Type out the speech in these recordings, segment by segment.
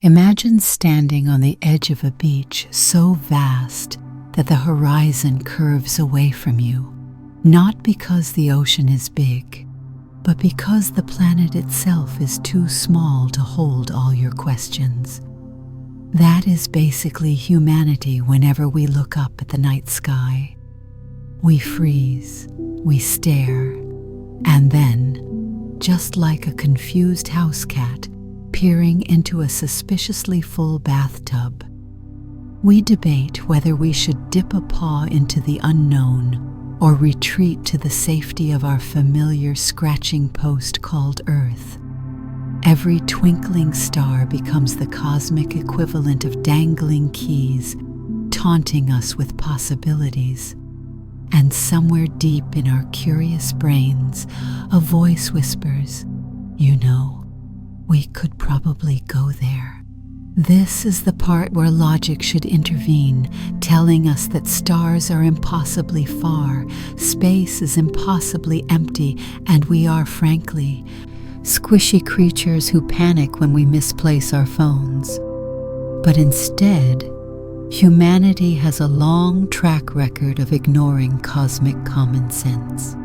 Imagine standing on the edge of a beach so vast that the horizon curves away from you, not because the ocean is big, but because the planet itself is too small to hold all your questions. That is basically humanity whenever we look up at the night sky. We freeze, we stare, and then, just like a confused house cat peering into a suspiciously full bathtub, we debate whether we should dip a paw into the unknown or retreat to the safety of our familiar scratching post called Earth. Every twinkling star becomes the cosmic equivalent of dangling keys, taunting us with possibilities. And somewhere deep in our curious brains, a voice whispers, "You know, we could probably go there." This is the part where logic should intervene, telling us that stars are impossibly far, space is impossibly empty, and we are, frankly, squishy creatures who panic when we misplace our phones. But instead, humanity has a long track record of ignoring cosmic common sense.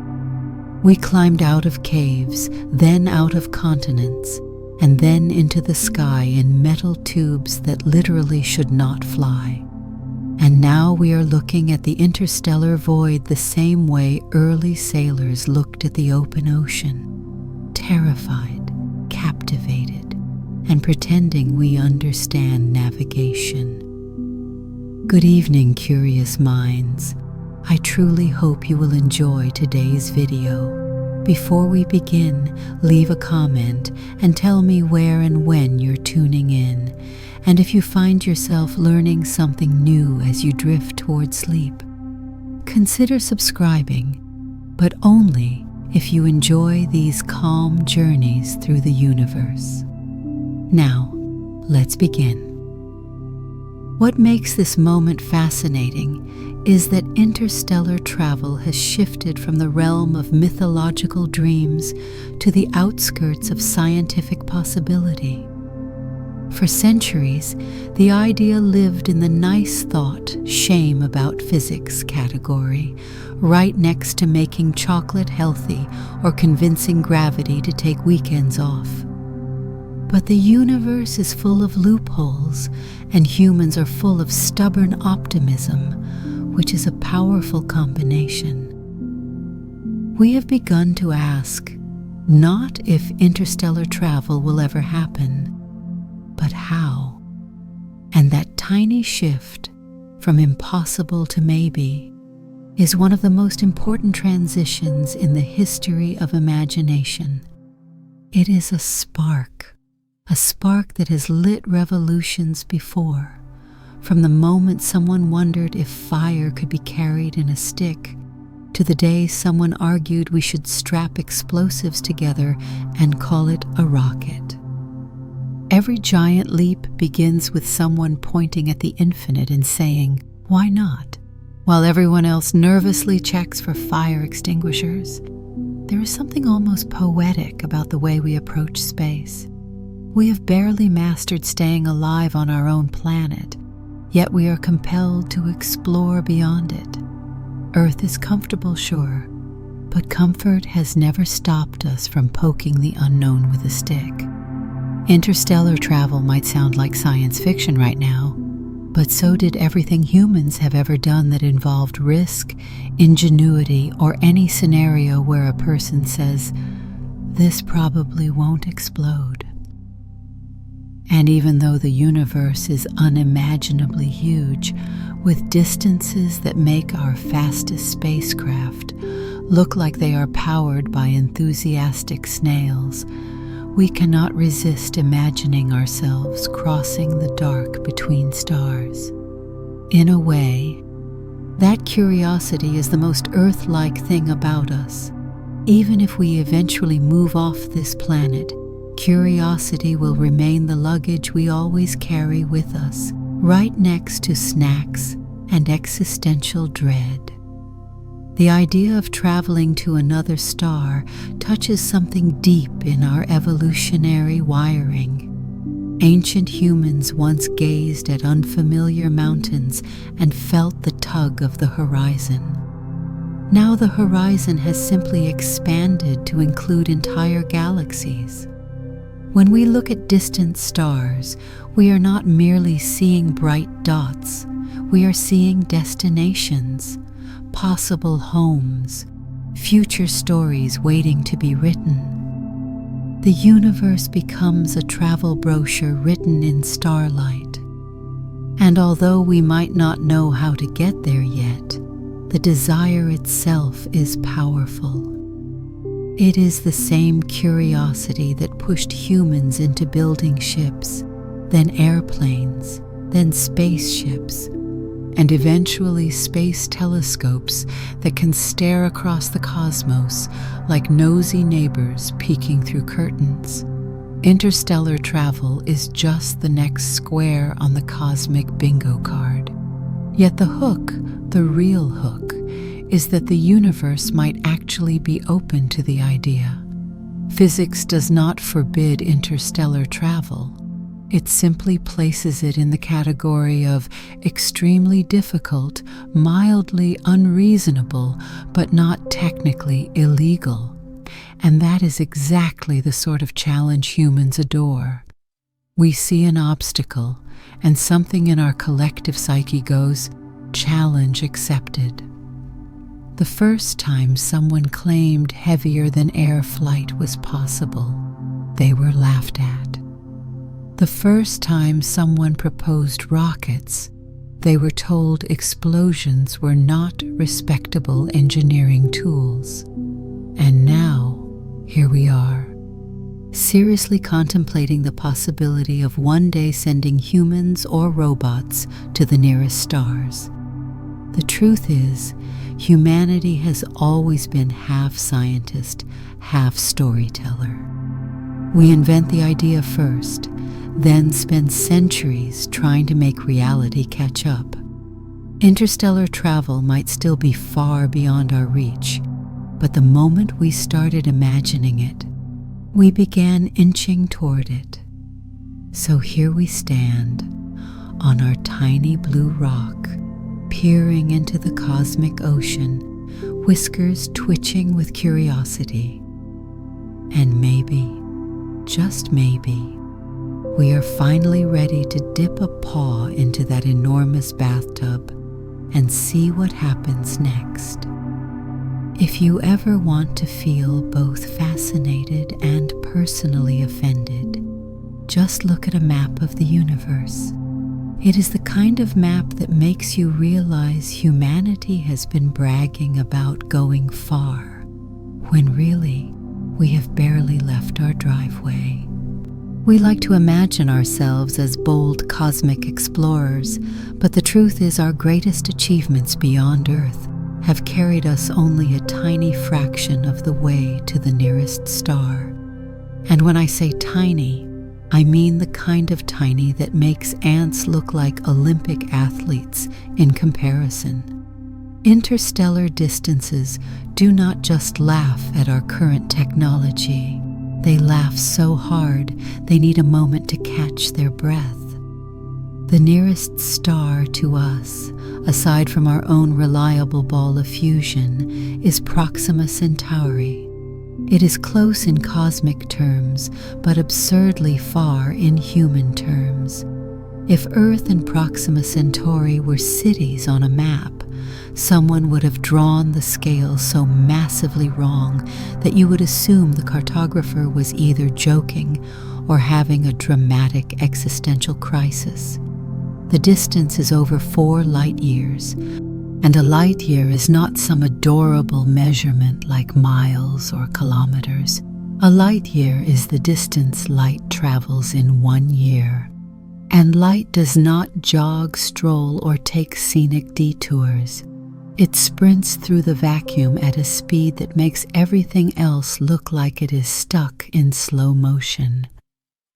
We climbed out of caves, then out of continents, and then into the sky in metal tubes that literally should not fly. And now we are looking at the interstellar void the same way early sailors looked at the open ocean, terrified, captivated, and pretending we understand navigation. Good evening, curious minds. I truly hope you will enjoy today's video. Before we begin, leave a comment and tell me where and when you're tuning in, and if you find yourself learning something new as you drift toward sleep. Consider subscribing, but only if you enjoy these calm journeys through the universe. Now, let's begin. What makes this moment fascinating is that interstellar travel has shifted from the realm of mythological dreams to the outskirts of scientific possibility. For centuries, the idea lived in the nice thought, shame about physics category, right next to making chocolate healthy or convincing gravity to take weekends off. But the universe is full of loopholes, and humans are full of stubborn optimism, which is a powerful combination. We have begun to ask, not if interstellar travel will ever happen, but how. And that tiny shift from impossible to maybe is one of the most important transitions in the history of imagination. It is a spark that has lit revolutions before, from the moment someone wondered if fire could be carried in a stick, to the day someone argued we should strap explosives together and call it a rocket. Every giant leap begins with someone pointing at the infinite and saying, "Why not?" while everyone else nervously checks for fire extinguishers. There is something almost poetic about the way we approach space. We have barely mastered staying alive on our own planet, yet we are compelled to explore beyond it. Earth is comfortable, sure, but comfort has never stopped us from poking the unknown with a stick. Interstellar travel might sound like science fiction right now, but so did everything humans have ever done that involved risk, ingenuity, or any scenario where a person says, "This probably won't explode." And even though the universe is unimaginably huge, with distances that make our fastest spacecraft look like they are powered by enthusiastic snails, we cannot resist imagining ourselves crossing the dark between stars. In a way, that curiosity is the most Earth-like thing about us. Even if we eventually move off this planet, curiosity will remain the luggage we always carry with us, right next to snacks and existential dread. The idea of traveling to another star touches something deep in our evolutionary wiring. Ancient humans once gazed at unfamiliar mountains and felt the tug of the horizon. Now the horizon has simply expanded to include entire galaxies. When we look at distant stars, we are not merely seeing bright dots, we are seeing destinations, possible homes, future stories waiting to be written. The universe becomes a travel brochure written in starlight. And although we might not know how to get there yet, the desire itself is powerful. It is the same curiosity that pushed humans into building ships, then airplanes, then spaceships, and eventually space telescopes that can stare across the cosmos like nosy neighbors peeking through curtains. Interstellar travel is just the next square on the cosmic bingo card. Yet the hook, the real hook, is that the universe might actually be open to the idea. Physics does not forbid interstellar travel. It simply places it in the category of extremely difficult, mildly unreasonable, but not technically illegal. And that is exactly the sort of challenge humans adore. We see an obstacle, and something in our collective psyche goes, challenge accepted. The first time someone claimed heavier than air flight was possible, they were laughed at. The first time someone proposed rockets, they were told explosions were not respectable engineering tools. And now, here we are, seriously contemplating the possibility of one day sending humans or robots to the nearest stars. The truth is, humanity has always been half scientist, half storyteller. We invent the idea first, then spend centuries trying to make reality catch up. Interstellar travel might still be far beyond our reach, but the moment we started imagining it, we began inching toward it. So here we stand, on our tiny blue rock, peering into the cosmic ocean, whiskers twitching with curiosity. And maybe, just maybe, we are finally ready to dip a paw into that enormous bathtub and see what happens next. If you ever want to feel both fascinated and personally offended, just look at a map of the universe. It is the kind of map that makes you realize humanity has been bragging about going far, when really we have barely left our driveway. We like to imagine ourselves as bold cosmic explorers, but the truth is our greatest achievements beyond Earth have carried us only a tiny fraction of the way to the nearest star. And when I say tiny, I mean the kind of tiny that makes ants look like Olympic athletes in comparison. Interstellar distances do not just laugh at our current technology. They laugh so hard they need a moment to catch their breath. The nearest star to us, aside from our own reliable ball of fusion, is Proxima Centauri. It is close in cosmic terms, but absurdly far in human terms. If Earth and Proxima Centauri were cities on a map, someone would have drawn the scale so massively wrong that you would assume the cartographer was either joking or having a dramatic existential crisis. The distance is over 4 light years, and a light year is not some adorable measurement like miles or kilometers. A light year is the distance light travels in 1 year. And light does not jog, stroll, or take scenic detours. It sprints through the vacuum at a speed that makes everything else look like it is stuck in slow motion.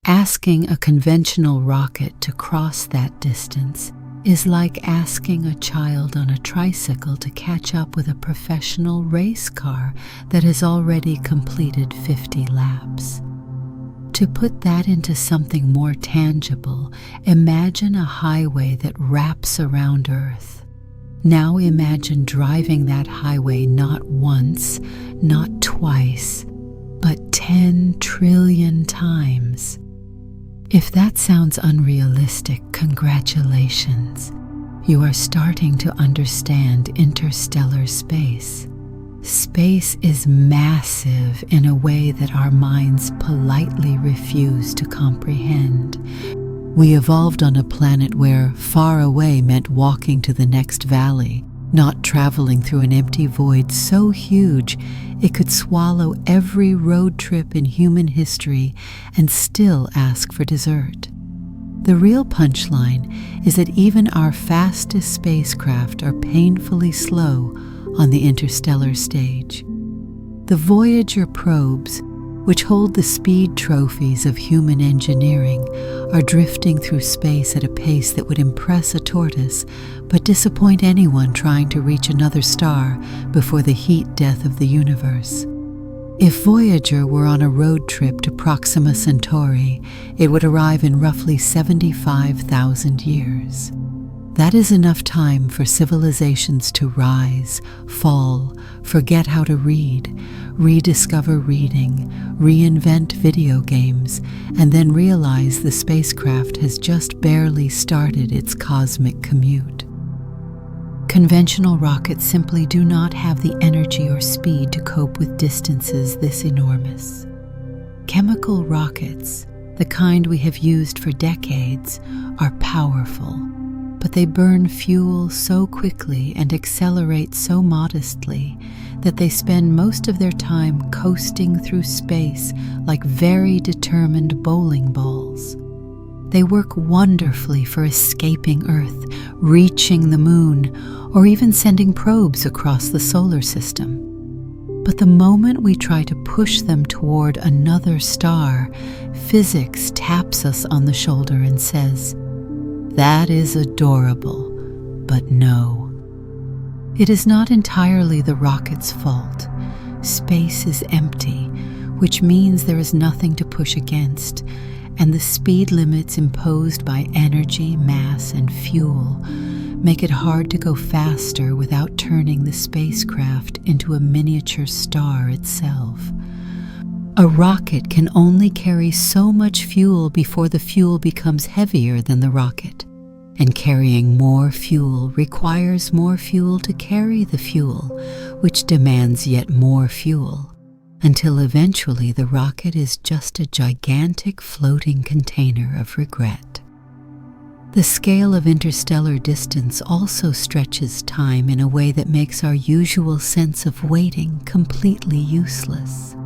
Asking a conventional rocket to cross that distance is like asking a child on a tricycle to catch up with a professional race car that has already completed 50 laps. To put that into something more tangible, imagine a highway that wraps around Earth. Now imagine driving that highway not once, not twice, but 10 trillion times. If that sounds unrealistic, congratulations. You are starting to understand interstellar space. Space is massive in a way that our minds politely refuse to comprehend. We evolved on a planet where far away meant walking to the next valley, not traveling through an empty void so huge it could swallow every road trip in human history and still ask for dessert. The real punchline is that even our fastest spacecraft are painfully slow on the interstellar stage. The Voyager probes, which hold the speed trophies of human engineering, are drifting through space at a pace that would impress a tortoise, but disappoint anyone trying to reach another star before the heat death of the universe. If Voyager were on a road trip to Proxima Centauri, it would arrive in roughly 75,000 years. That is enough time for civilizations to rise, fall, forget how to read, rediscover reading, reinvent video games, and then realize the spacecraft has just barely started its cosmic commute. Conventional rockets simply do not have the energy or speed to cope with distances this enormous. Chemical rockets, the kind we have used for decades, are powerful, but they burn fuel so quickly and accelerate so modestly that they spend most of their time coasting through space like very determined bowling balls. They work wonderfully for escaping Earth, reaching the moon, or even sending probes across the solar system. But the moment we try to push them toward another star, physics taps us on the shoulder and says, "That is adorable, but no." It is not entirely the rocket's fault. Space is empty, which means there is nothing to push against, and the speed limits imposed by energy, mass, and fuel make it hard to go faster without turning the spacecraft into a miniature star itself. A rocket can only carry so much fuel before the fuel becomes heavier than the rocket, and carrying more fuel requires more fuel to carry the fuel, which demands yet more fuel, until eventually the rocket is just a gigantic floating container of regret. The scale of interstellar distance also stretches time in a way that makes our usual sense of waiting completely useless.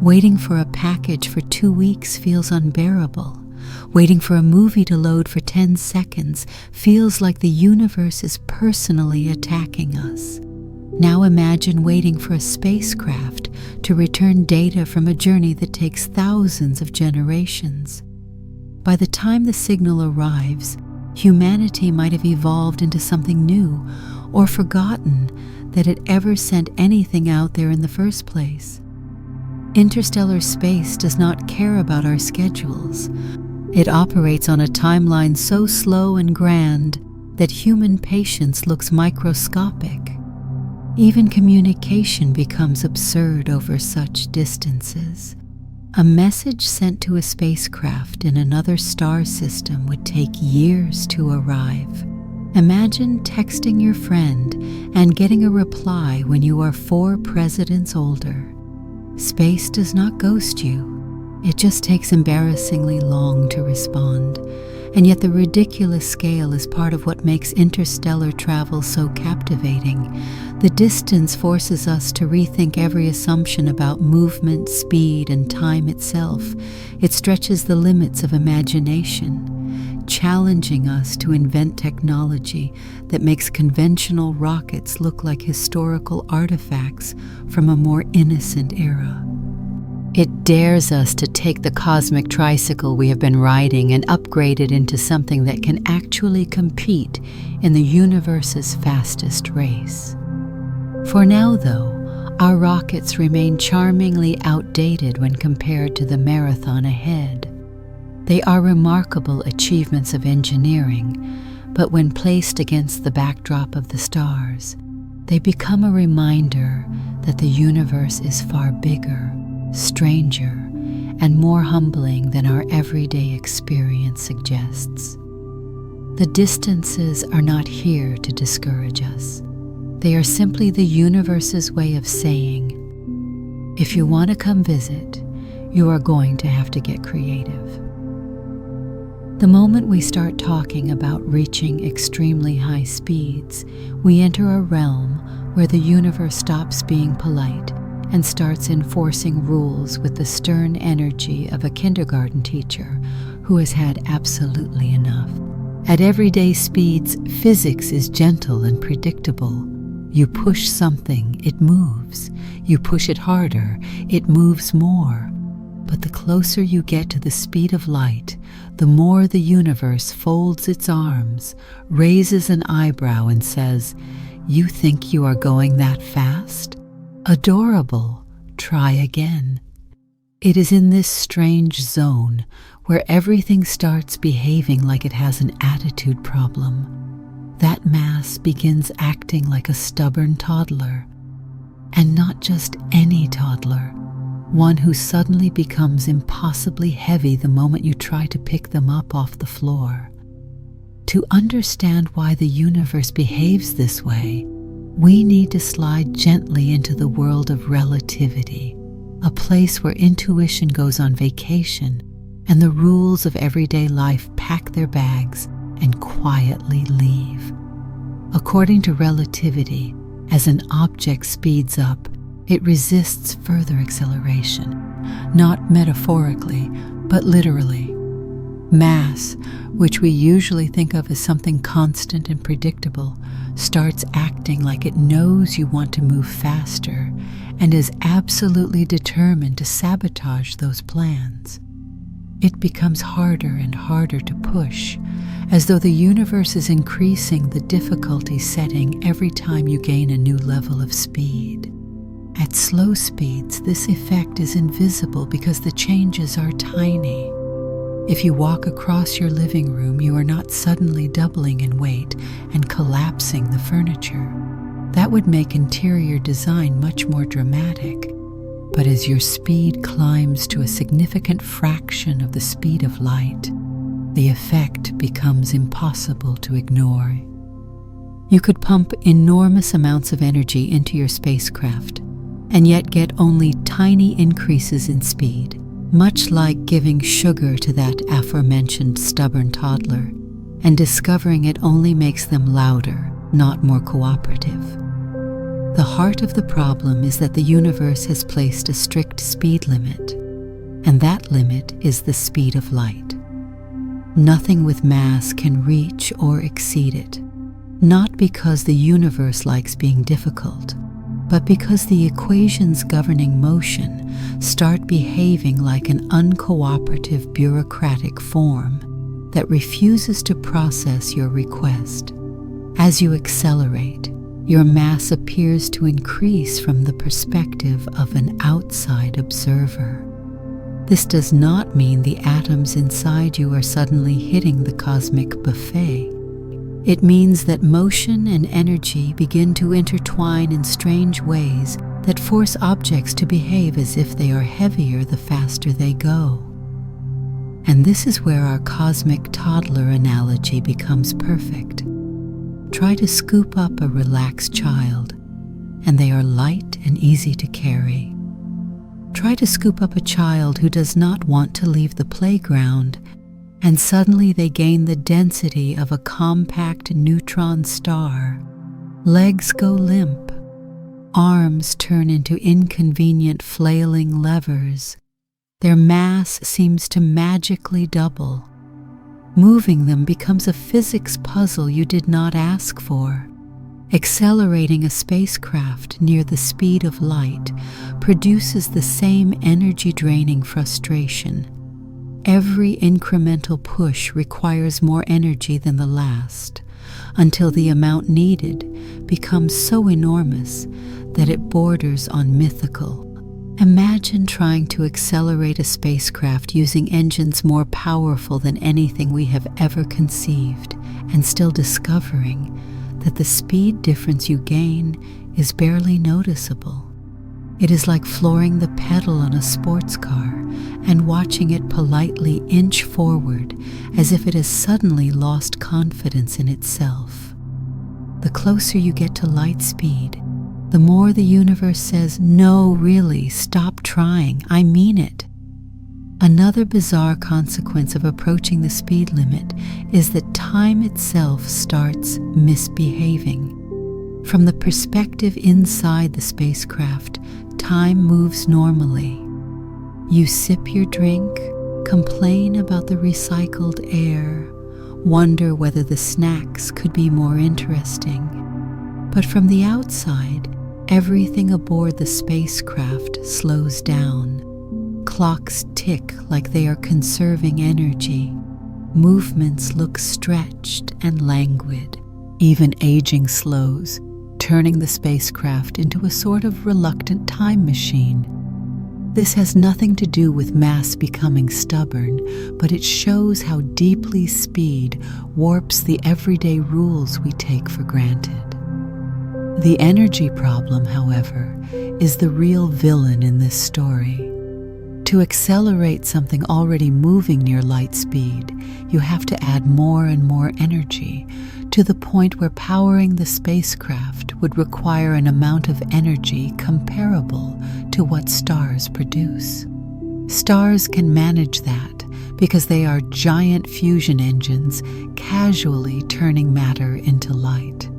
Waiting for a package for 2 weeks feels unbearable. Waiting for a movie to load for 10 seconds feels like the universe is personally attacking us. Now imagine waiting for a spacecraft to return data from a journey that takes thousands of generations. By the time the signal arrives, humanity might have evolved into something new or forgotten that it ever sent anything out there in the first place. Interstellar space does not care about our schedules. It operates on a timeline so slow and grand that human patience looks microscopic. Even communication becomes absurd over such distances. A message sent to a spacecraft in another star system would take years to arrive. Imagine texting your friend and getting a reply when you are 4 presidents older. Space does not ghost you. It just takes embarrassingly long to respond. And yet the ridiculous scale is part of what makes interstellar travel so captivating. The distance forces us to rethink every assumption about movement, speed, and time itself. It stretches the limits of imagination, challenging us to invent technology that makes conventional rockets look like historical artifacts from a more innocent era. It dares us to take the cosmic tricycle we have been riding and upgrade it into something that can actually compete in the universe's fastest race. For now, though, Our rockets remain charmingly outdated when compared to the marathon ahead. They are remarkable achievements of engineering, but when placed against the backdrop of the stars, they become a reminder that the universe is far bigger, stranger, and more humbling than our everyday experience suggests. The distances are not here to discourage us. They are simply the universe's way of saying, if you want to come visit, you are going to have to get creative. The moment we start talking about reaching extremely high speeds, we enter a realm where the universe stops being polite and starts enforcing rules with the stern energy of a kindergarten teacher who has had absolutely enough. At everyday speeds, physics is gentle and predictable. You push something, it moves. You push it harder, it moves more. But the closer you get to the speed of light, the more the universe folds its arms, raises an eyebrow and says, "You think you are going that fast? Adorable. Try again." It is in this strange zone where everything starts behaving like it has an attitude problem that mass begins acting like a stubborn toddler. And not just any toddler, one who suddenly becomes impossibly heavy the moment you try to pick them up off the floor. To understand why the universe behaves this way, we need to slide gently into the world of relativity, a place where intuition goes on vacation and the rules of everyday life pack their bags and quietly leave. According to relativity, as an object speeds up, it resists further acceleration, not metaphorically, but literally. Mass, which we usually think of as something constant and predictable, starts acting like it knows you want to move faster and is absolutely determined to sabotage those plans. It becomes harder and harder to push, as though the universe is increasing the difficulty setting every time you gain a new level of speed. At slow speeds, this effect is invisible because the changes are tiny. If you walk across your living room, you are not suddenly doubling in weight and collapsing the furniture. That would make interior design much more dramatic. But as your speed climbs to a significant fraction of the speed of light, the effect becomes impossible to ignore. You could pump enormous amounts of energy into your spacecraft and yet get only tiny increases in speed, much like giving sugar to that aforementioned stubborn toddler and discovering it only makes them louder, not more cooperative. The heart of the problem is that the universe has placed a strict speed limit, and that limit is the speed of light. Nothing with mass can reach or exceed it, not because the universe likes being difficult, but because the equations governing motion start behaving like an uncooperative bureaucratic form that refuses to process your request. As you accelerate, your mass appears to increase from the perspective of an outside observer. This does not mean the atoms inside you are suddenly hitting the cosmic buffet. It means that motion and energy begin to intertwine in strange ways that force objects to behave as if they are heavier the faster they go. And this is where our cosmic toddler analogy becomes perfect. Try to scoop up a relaxed child, and they are light and easy to carry. Try to scoop up a child who does not want to leave the playground, and suddenly they gain the density of a compact neutron star. Legs go limp. Arms turn into inconvenient flailing levers. Their mass seems to magically double. Moving them becomes a physics puzzle you did not ask for. Accelerating a spacecraft near the speed of light produces the same energy-draining frustration. Every incremental push requires more energy than the last, until the amount needed becomes so enormous that it borders on mythical. Imagine trying to accelerate a spacecraft using engines more powerful than anything we have ever conceived, and still discovering that the speed difference you gain is barely noticeable. It is like flooring the pedal on a sports car and watching it politely inch forward as if it has suddenly lost confidence in itself. The closer you get to light speed, the more the universe says, "No, really, stop trying, I mean it." Another bizarre consequence of approaching the speed limit is that time itself starts misbehaving. From the perspective inside the spacecraft, time moves normally. You sip your drink, complain about the recycled air, wonder whether the snacks could be more interesting. But from the outside, everything aboard the spacecraft slows down. Clocks tick like they are conserving energy. Movements look stretched and languid. Even aging slows, turning the spacecraft into a sort of reluctant time machine. This has nothing to do with mass becoming stubborn, but it shows how deeply speed warps the everyday rules we take for granted. The energy problem, however, is the real villain in this story. To accelerate something already moving near light speed, you have to add more and more energy, to the point where powering the spacecraft would require an amount of energy comparable to what stars produce. Stars can manage that because they are giant fusion engines casually turning matter into light.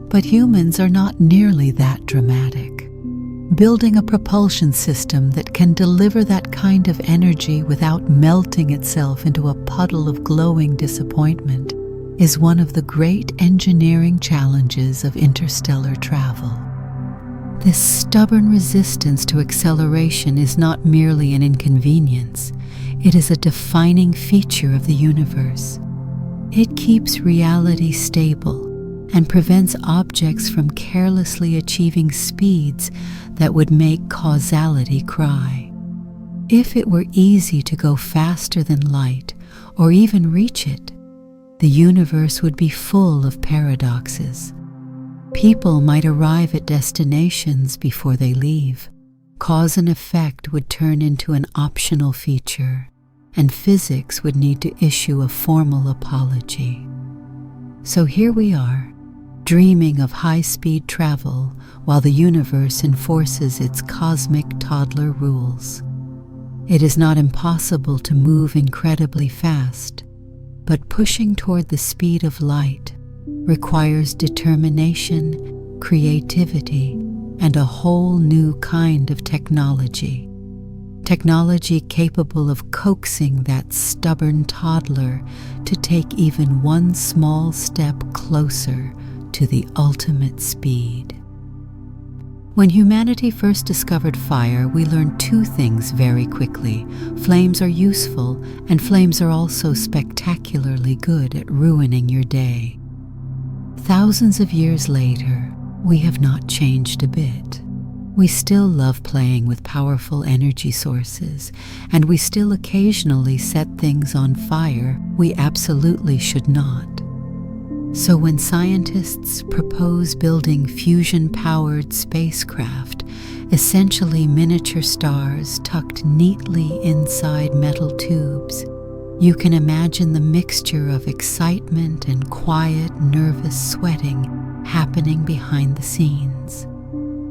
But humans are not nearly that dramatic. Building a propulsion system that can deliver that kind of energy without melting itself into a puddle of glowing disappointment is one of the great engineering challenges of interstellar travel. This stubborn resistance to acceleration is not merely an inconvenience, it is a defining feature of the universe. It keeps reality stable and prevents objects from carelessly achieving speeds that would make causality cry. If it were easy to go faster than light, or even reach it, the universe would be full of paradoxes. People might arrive at destinations before they leave. Cause and effect would turn into an optional feature, and physics would need to issue a formal apology. So here we are, dreaming of high-speed travel while the universe enforces its cosmic toddler rules. It is not impossible to move incredibly fast, but pushing toward the speed of light requires determination, creativity, and a whole new kind of technology. Technology capable of coaxing that stubborn toddler to take even one small step closer to the ultimate speed. When humanity first discovered fire, we learned two things very quickly. Flames are useful, and flames are also spectacularly good at ruining your day. Thousands of years later, we have not changed a bit. We still love playing with powerful energy sources, and we still occasionally set things on fire we absolutely should not. So when scientists propose building fusion-powered spacecraft, essentially miniature stars tucked neatly inside metal tubes, you can imagine the mixture of excitement and quiet, nervous sweating happening behind the scenes.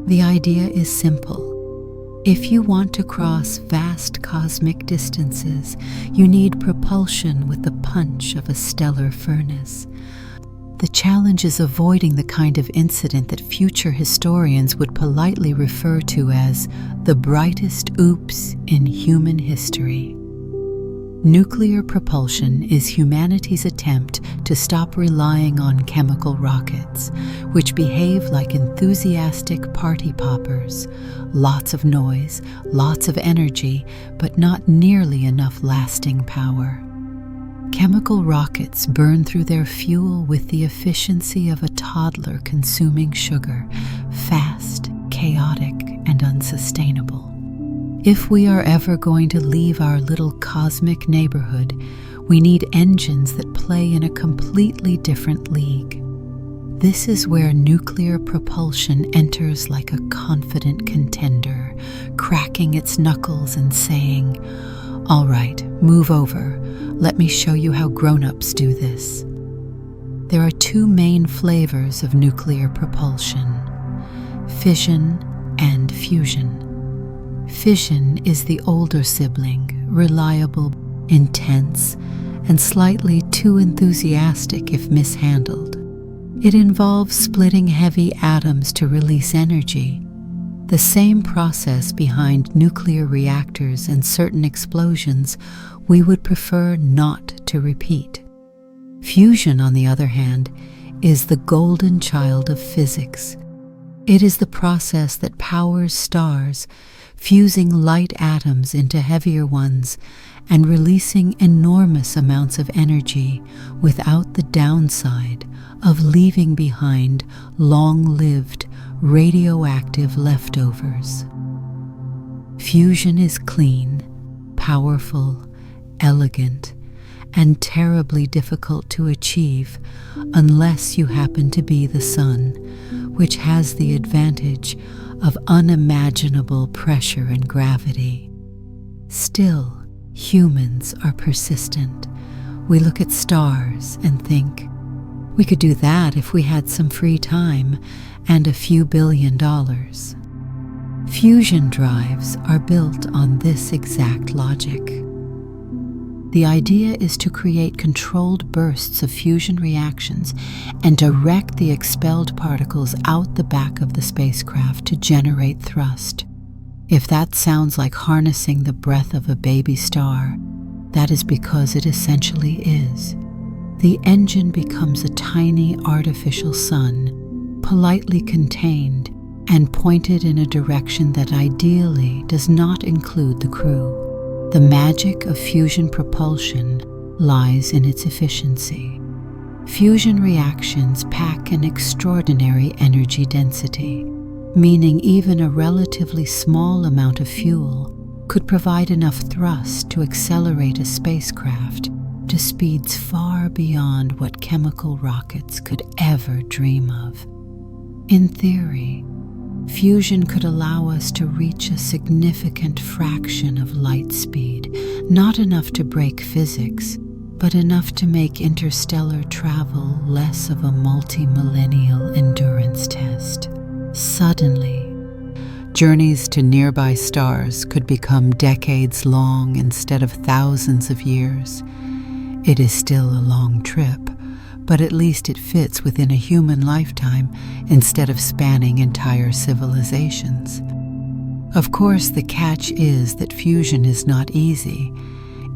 The idea is simple. If you want to cross vast cosmic distances, you need propulsion with the punch of a stellar furnace. The challenge is avoiding the kind of incident that future historians would politely refer to as the brightest oops in human history. Nuclear propulsion is humanity's attempt to stop relying on chemical rockets, which behave like enthusiastic party poppers. Lots of noise, lots of energy, but not nearly enough lasting power. Chemical rockets burn through their fuel with the efficiency of a toddler consuming sugar, fast, chaotic and unsustainable. If we are ever going to leave our little cosmic neighborhood, we need engines that play in a completely different league. This is where nuclear propulsion enters like a confident contender, cracking its knuckles and saying, "All right, move over. Let me show you how grown-ups do this." There are two main flavors of nuclear propulsion: fission and fusion. Fission is the older sibling, reliable, intense, and slightly too enthusiastic if mishandled. It involves splitting heavy atoms to release energy, the same process behind nuclear reactors and certain explosions we would prefer not to repeat. Fusion, on the other hand, is the golden child of physics. It is the process that powers stars, fusing light atoms into heavier ones and releasing enormous amounts of energy without the downside of leaving behind long-lived radioactive leftovers. Fusion is clean, powerful, elegant, and terribly difficult to achieve unless you happen to be the sun, which has the advantage of unimaginable pressure and gravity. Still, humans are persistent. We look at stars and think, we could do that if we had some free time and a few $billion. Fusion drives are built on this exact logic. The idea is to create controlled bursts of fusion reactions and direct the expelled particles out the back of the spacecraft to generate thrust. If that sounds like harnessing the breath of a baby star, that is because it essentially is. The engine becomes a tiny artificial sun, politely contained and pointed in a direction that ideally does not include the crew. The magic of fusion propulsion lies in its efficiency. Fusion reactions pack an extraordinary energy density, meaning even a relatively small amount of fuel could provide enough thrust to accelerate a spacecraft to speeds far beyond what chemical rockets could ever dream of. In theory, fusion could allow us to reach a significant fraction of light speed, not enough to break physics, but enough to make interstellar travel less of a multi-millennial endurance test. Suddenly, journeys to nearby stars could become decades long instead of thousands of years. It is still a long trip, but at least it fits within a human lifetime instead of spanning entire civilizations. Of course, the catch is that fusion is not easy.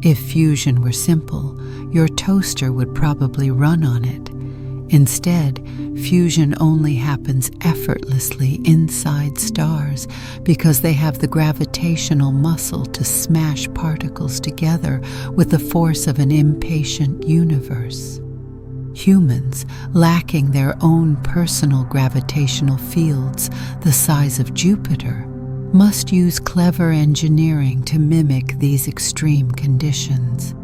If fusion were simple, your toaster would probably run on it. Instead, fusion only happens effortlessly inside stars because they have the gravitational muscle to smash particles together with the force of an impatient universe. Humans, lacking their own personal gravitational fields the size of Jupiter, must use clever engineering to mimic these extreme conditions.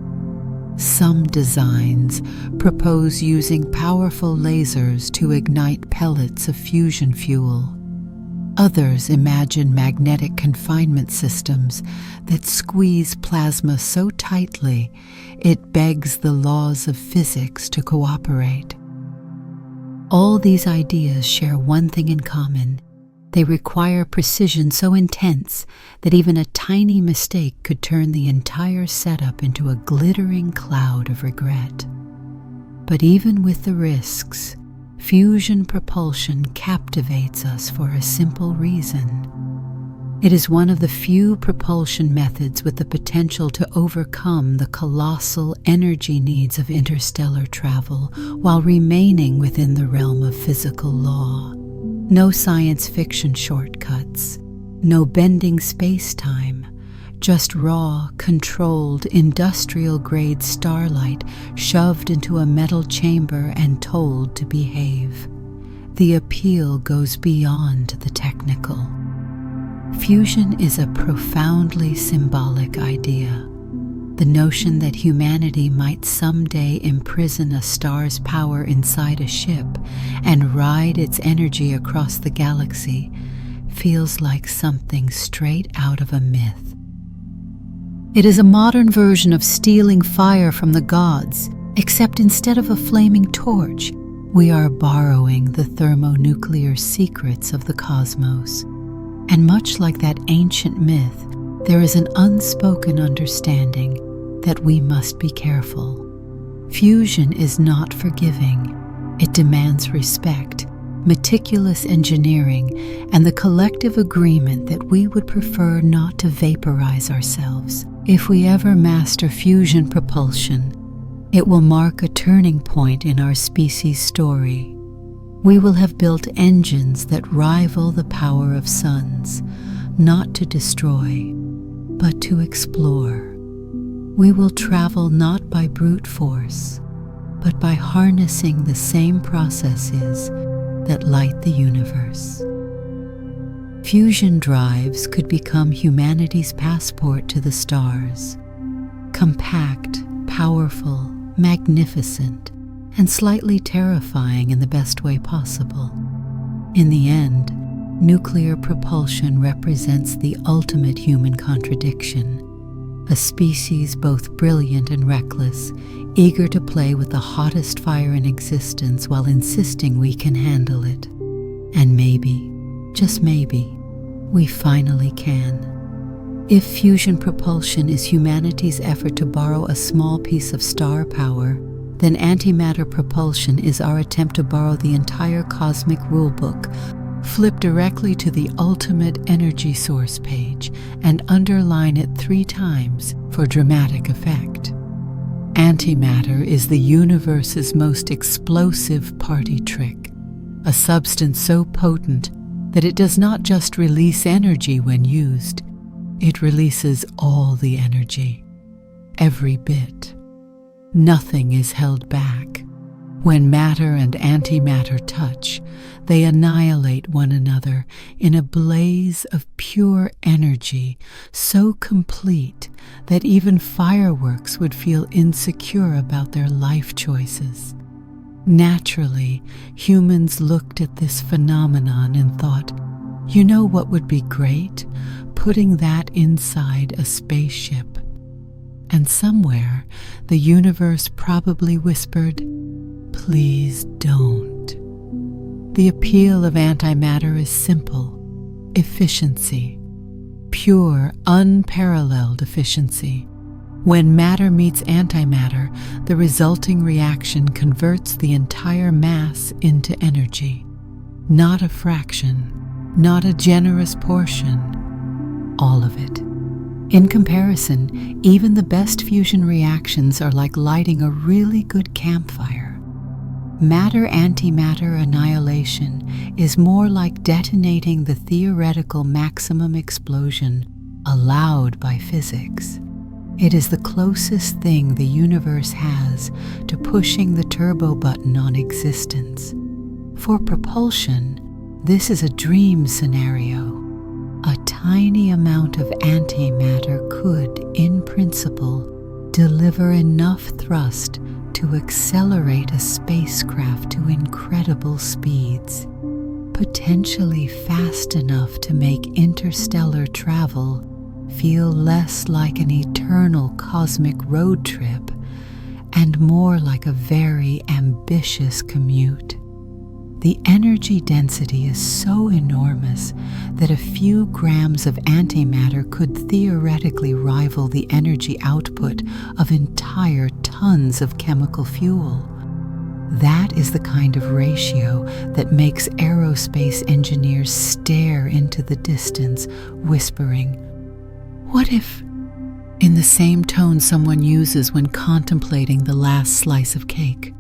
Some designs propose using powerful lasers to ignite pellets of fusion fuel. Others imagine magnetic confinement systems that squeeze plasma so tightly it begs the laws of physics to cooperate. All these ideas share one thing in common. They require precision so intense that even a tiny mistake could turn the entire setup into a glittering cloud of regret. But even with the risks, fusion propulsion captivates us for a simple reason. It is one of the few propulsion methods with the potential to overcome the colossal energy needs of interstellar travel while remaining within the realm of physical law. No science fiction shortcuts, no bending space-time, just raw, controlled, industrial-grade starlight shoved into a metal chamber and told to behave. the appeal goes beyond the technical. Fusion is a profoundly symbolic idea. The notion that humanity might someday imprison a star's power inside a ship and ride its energy across the galaxy feels like something straight out of a myth. It is a modern version of stealing fire from the gods, except instead of a flaming torch, we are borrowing the thermonuclear secrets of the cosmos. And much like that ancient myth, there is an unspoken understanding that we must be careful. Fusion is not forgiving. It demands respect, meticulous engineering, and the collective agreement that we would prefer not to vaporize ourselves. If we ever master fusion propulsion, it will mark a turning point in our species' story. We will have built engines that rival the power of suns, not to destroy, but to explore. We will travel not by brute force, but by harnessing the same processes that light the universe. Fusion drives could become humanity's passport to the stars. Compact, powerful, magnificent, and slightly terrifying in the best way possible. In the end, nuclear propulsion represents the ultimate human contradiction. A species both brilliant and reckless, eager to play with the hottest fire in existence while insisting we can handle it. And maybe, just maybe, we finally can. If fusion propulsion is humanity's effort to borrow a small piece of star power, then antimatter propulsion is our attempt to borrow the entire cosmic rulebook. Flip directly to the ultimate energy source page and underline it 3 times for dramatic effect. Antimatter is the universe's most explosive party trick, a substance so potent that it does not just release energy when used, it releases all the energy, every bit. Nothing is held back. When matter and antimatter touch, they annihilate one another in a blaze of pure energy so complete that even fireworks would feel insecure about their life choices. Naturally, humans looked at this phenomenon and thought, you know what would be great? Putting that inside a spaceship. And somewhere, the universe probably whispered, please don't. The appeal of antimatter is simple: efficiency. Pure, unparalleled efficiency. When matter meets antimatter, the resulting reaction converts the entire mass into energy. Not a fraction, not a generous portion, all of it. In comparison, even the best fusion reactions are like lighting a really good campfire. Matter-antimatter annihilation is more like detonating the theoretical maximum explosion allowed by physics. It is the closest thing the universe has to pushing the turbo button on existence. For propulsion, this is a dream scenario. A tiny amount of antimatter could, in principle, deliver enough thrust to accelerate a spacecraft to incredible speeds, potentially fast enough to make interstellar travel feel less like an eternal cosmic road trip and more like a very ambitious commute. The energy density is so enormous that a few grams of antimatter could theoretically rival the energy output of entire tons of chemical fuel. That is the kind of ratio that makes aerospace engineers stare into the distance, whispering, "What if?" in the same tone someone uses when contemplating the last slice of cake.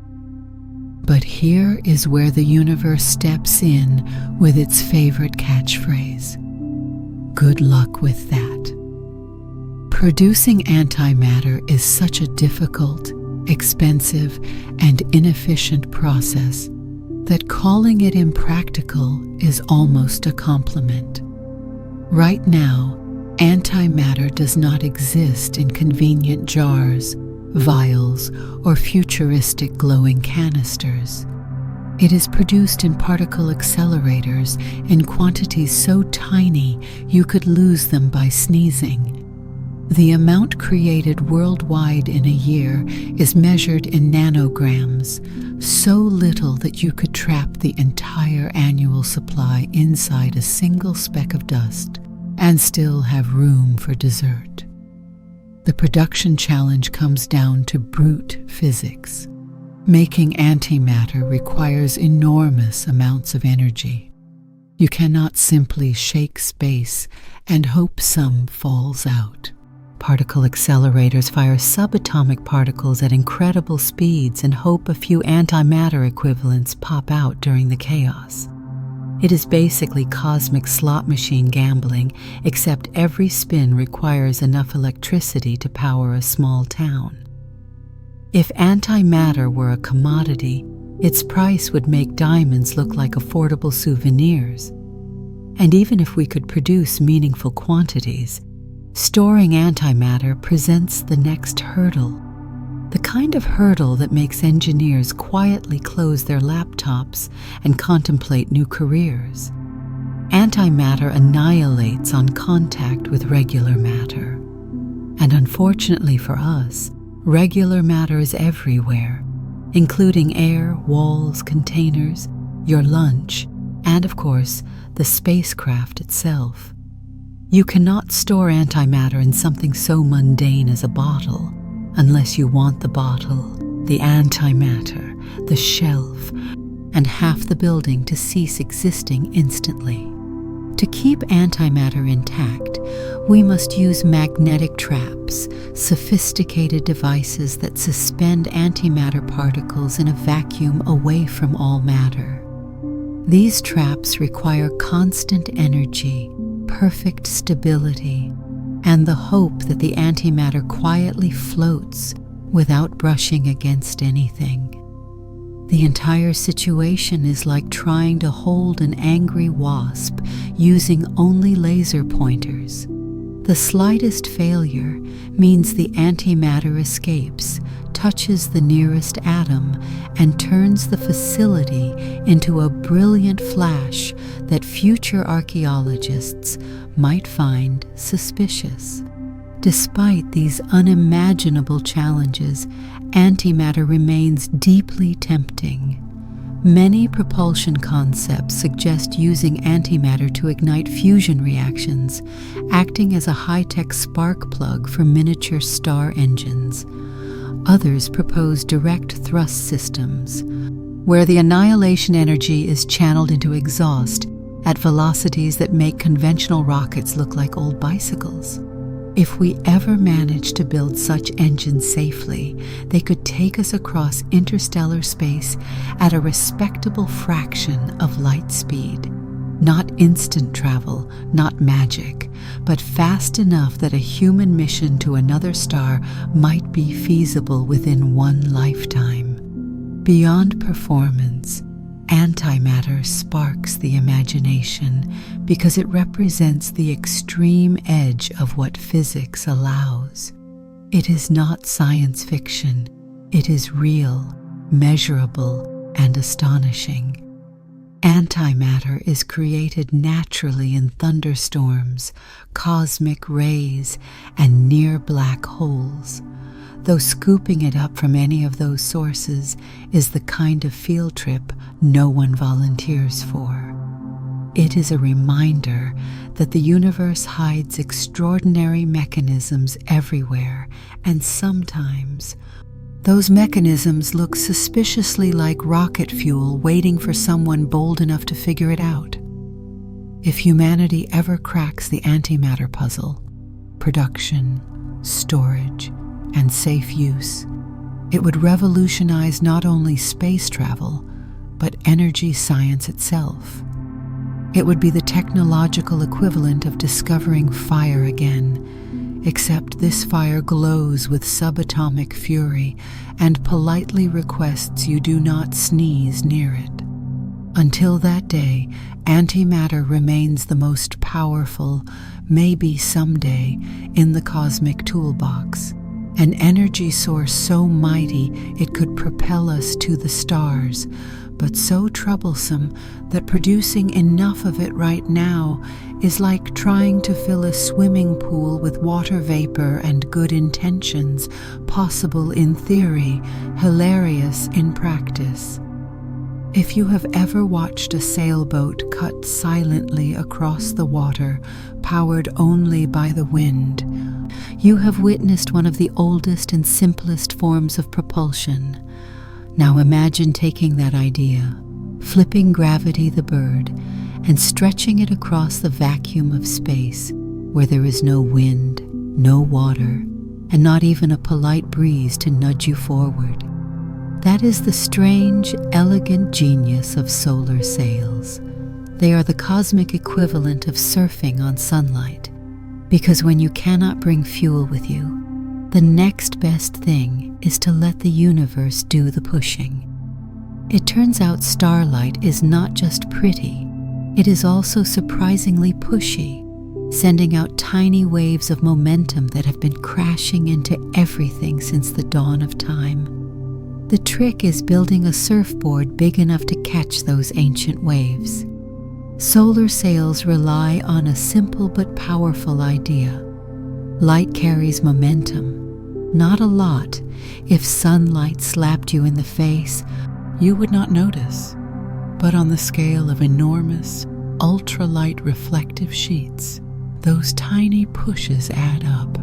But here is where the universe steps in with its favorite catchphrase. Good luck with that. Producing antimatter is such a difficult, expensive, and inefficient process that calling it impractical is almost a compliment. Right now, antimatter does not exist in convenient jars, vials, or futuristic glowing canisters. It is produced in particle accelerators in quantities so tiny you could lose them by sneezing. The amount created worldwide in a year is measured in nanograms, so little that you could trap the entire annual supply inside a single speck of dust and still have room for dessert. The production challenge comes down to brute physics. Making antimatter requires enormous amounts of energy. You cannot simply shake space and hope some falls out. Particle accelerators fire subatomic particles at incredible speeds and hope a few antimatter equivalents pop out during the chaos. It is basically cosmic slot machine gambling, except every spin requires enough electricity to power a small town. If antimatter were a commodity, its price would make diamonds look like affordable souvenirs. And even if we could produce meaningful quantities, storing antimatter presents the next hurdle, the kind of hurdle that makes engineers quietly close their laptops and contemplate new careers. Antimatter annihilates on contact with regular matter. And unfortunately for us, regular matter is everywhere, including air, walls, containers, your lunch, and of course, the spacecraft itself. You cannot store antimatter in something so mundane as a bottle, unless you want the bottle, the antimatter, the shelf, and half the building to cease existing instantly. To keep antimatter intact, we must use magnetic traps, sophisticated devices that suspend antimatter particles in a vacuum away from all matter. These traps require constant energy, perfect stability, and the hope that the antimatter quietly floats without brushing against anything. The entire situation is like trying to hold an angry wasp using only laser pointers. The slightest failure means the antimatter escapes, touches the nearest atom, and turns the facility into a brilliant flash that future archaeologists might find suspicious. Despite these unimaginable challenges, antimatter remains deeply tempting. Many propulsion concepts suggest using antimatter to ignite fusion reactions, acting as a high-tech spark plug for miniature star engines. Others propose direct thrust systems, where the annihilation energy is channeled into exhaust at velocities that make conventional rockets look like old bicycles. If we ever manage to build such engines safely, they could take us across interstellar space at a respectable fraction of light speed. Not instant travel, not magic, but fast enough that a human mission to another star might be feasible within one lifetime. Beyond performance, antimatter sparks the imagination because it represents the extreme edge of what physics allows. It is not science fiction. It is real, measurable, and astonishing. Antimatter is created naturally in thunderstorms, cosmic rays, and near black holes. Though scooping it up from any of those sources is the kind of field trip no one volunteers for. It is a reminder that the universe hides extraordinary mechanisms everywhere, and sometimes those mechanisms look suspiciously like rocket fuel waiting for someone bold enough to figure it out. If humanity ever cracks the antimatter puzzle, production, storage, and safe use, it would revolutionize not only space travel, but energy science itself. It would be the technological equivalent of discovering fire again, except this fire glows with subatomic fury and politely requests you do not sneeze near it. Until that day, antimatter remains the most powerful, maybe someday, in the cosmic toolbox. An energy source so mighty it could propel us to the stars, but so troublesome that producing enough of it right now is like trying to fill a swimming pool with water vapor and good intentions, possible in theory, hilarious in practice. If you have ever watched a sailboat cut silently across the water, powered only by the wind, you have witnessed one of the oldest and simplest forms of propulsion. Now imagine taking that idea, flipping Gravity the bird, and stretching it across the vacuum of space, where there is no wind, no water, and not even a polite breeze to nudge you forward. That is the strange, elegant genius of solar sails. They are the cosmic equivalent of surfing on sunlight, because when you cannot bring fuel with you, the next best thing is to let the universe do the pushing. It turns out starlight is not just pretty, it is also surprisingly pushy, sending out tiny waves of momentum that have been crashing into everything since the dawn of time. The trick is building a surfboard big enough to catch those ancient waves. Solar sails rely on a simple but powerful idea. Light carries momentum. Not a lot. If sunlight slapped you in the face, you would not notice. But on the scale of enormous, ultralight reflective sheets, those tiny pushes add up.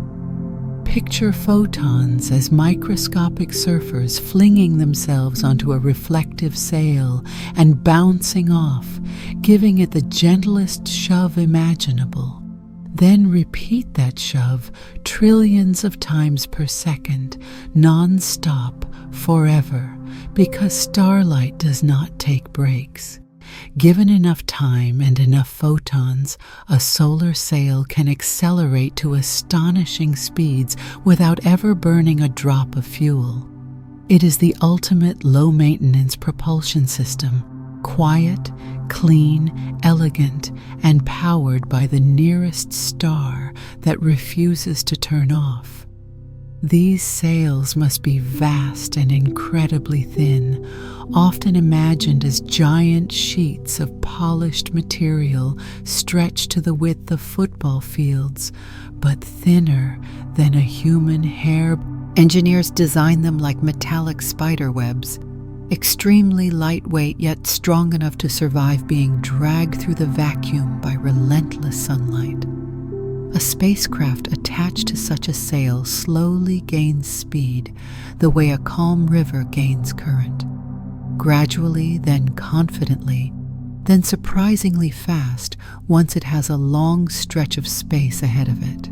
Picture photons as microscopic surfers flinging themselves onto a reflective sail and bouncing off, giving it the gentlest shove imaginable. Then repeat that shove trillions of times per second, non-stop, forever, because starlight does not take breaks. Given enough time and enough photons, a solar sail can accelerate to astonishing speeds without ever burning a drop of fuel. It is the ultimate low-maintenance propulsion system, quiet, clean, elegant, and powered by the nearest star that refuses to turn off. These sails must be vast and incredibly thin, often imagined as giant sheets of polished material stretched to the width of football fields, but thinner than a human hair. Engineers design them like metallic spider webs, extremely lightweight yet strong enough to survive being dragged through the vacuum by relentless sunlight. A spacecraft attached to such a sail slowly gains speed, the way a calm river gains current. Gradually, then confidently, then surprisingly fast once it has a long stretch of space ahead of it.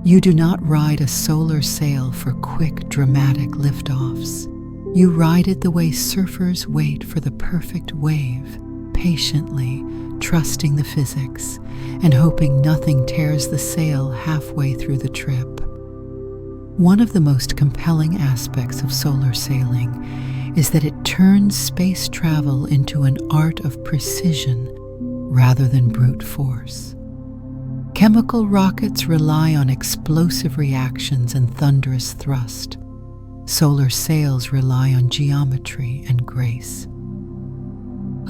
You do not ride a solar sail for quick, dramatic liftoffs. You ride it the way surfers wait for the perfect wave, patiently, trusting the physics, and hoping nothing tears the sail halfway through the trip. One of the most compelling aspects of solar sailing is that it turns space travel into an art of precision rather than brute force. Chemical rockets rely on explosive reactions and thunderous thrust. Solar sails rely on geometry and grace.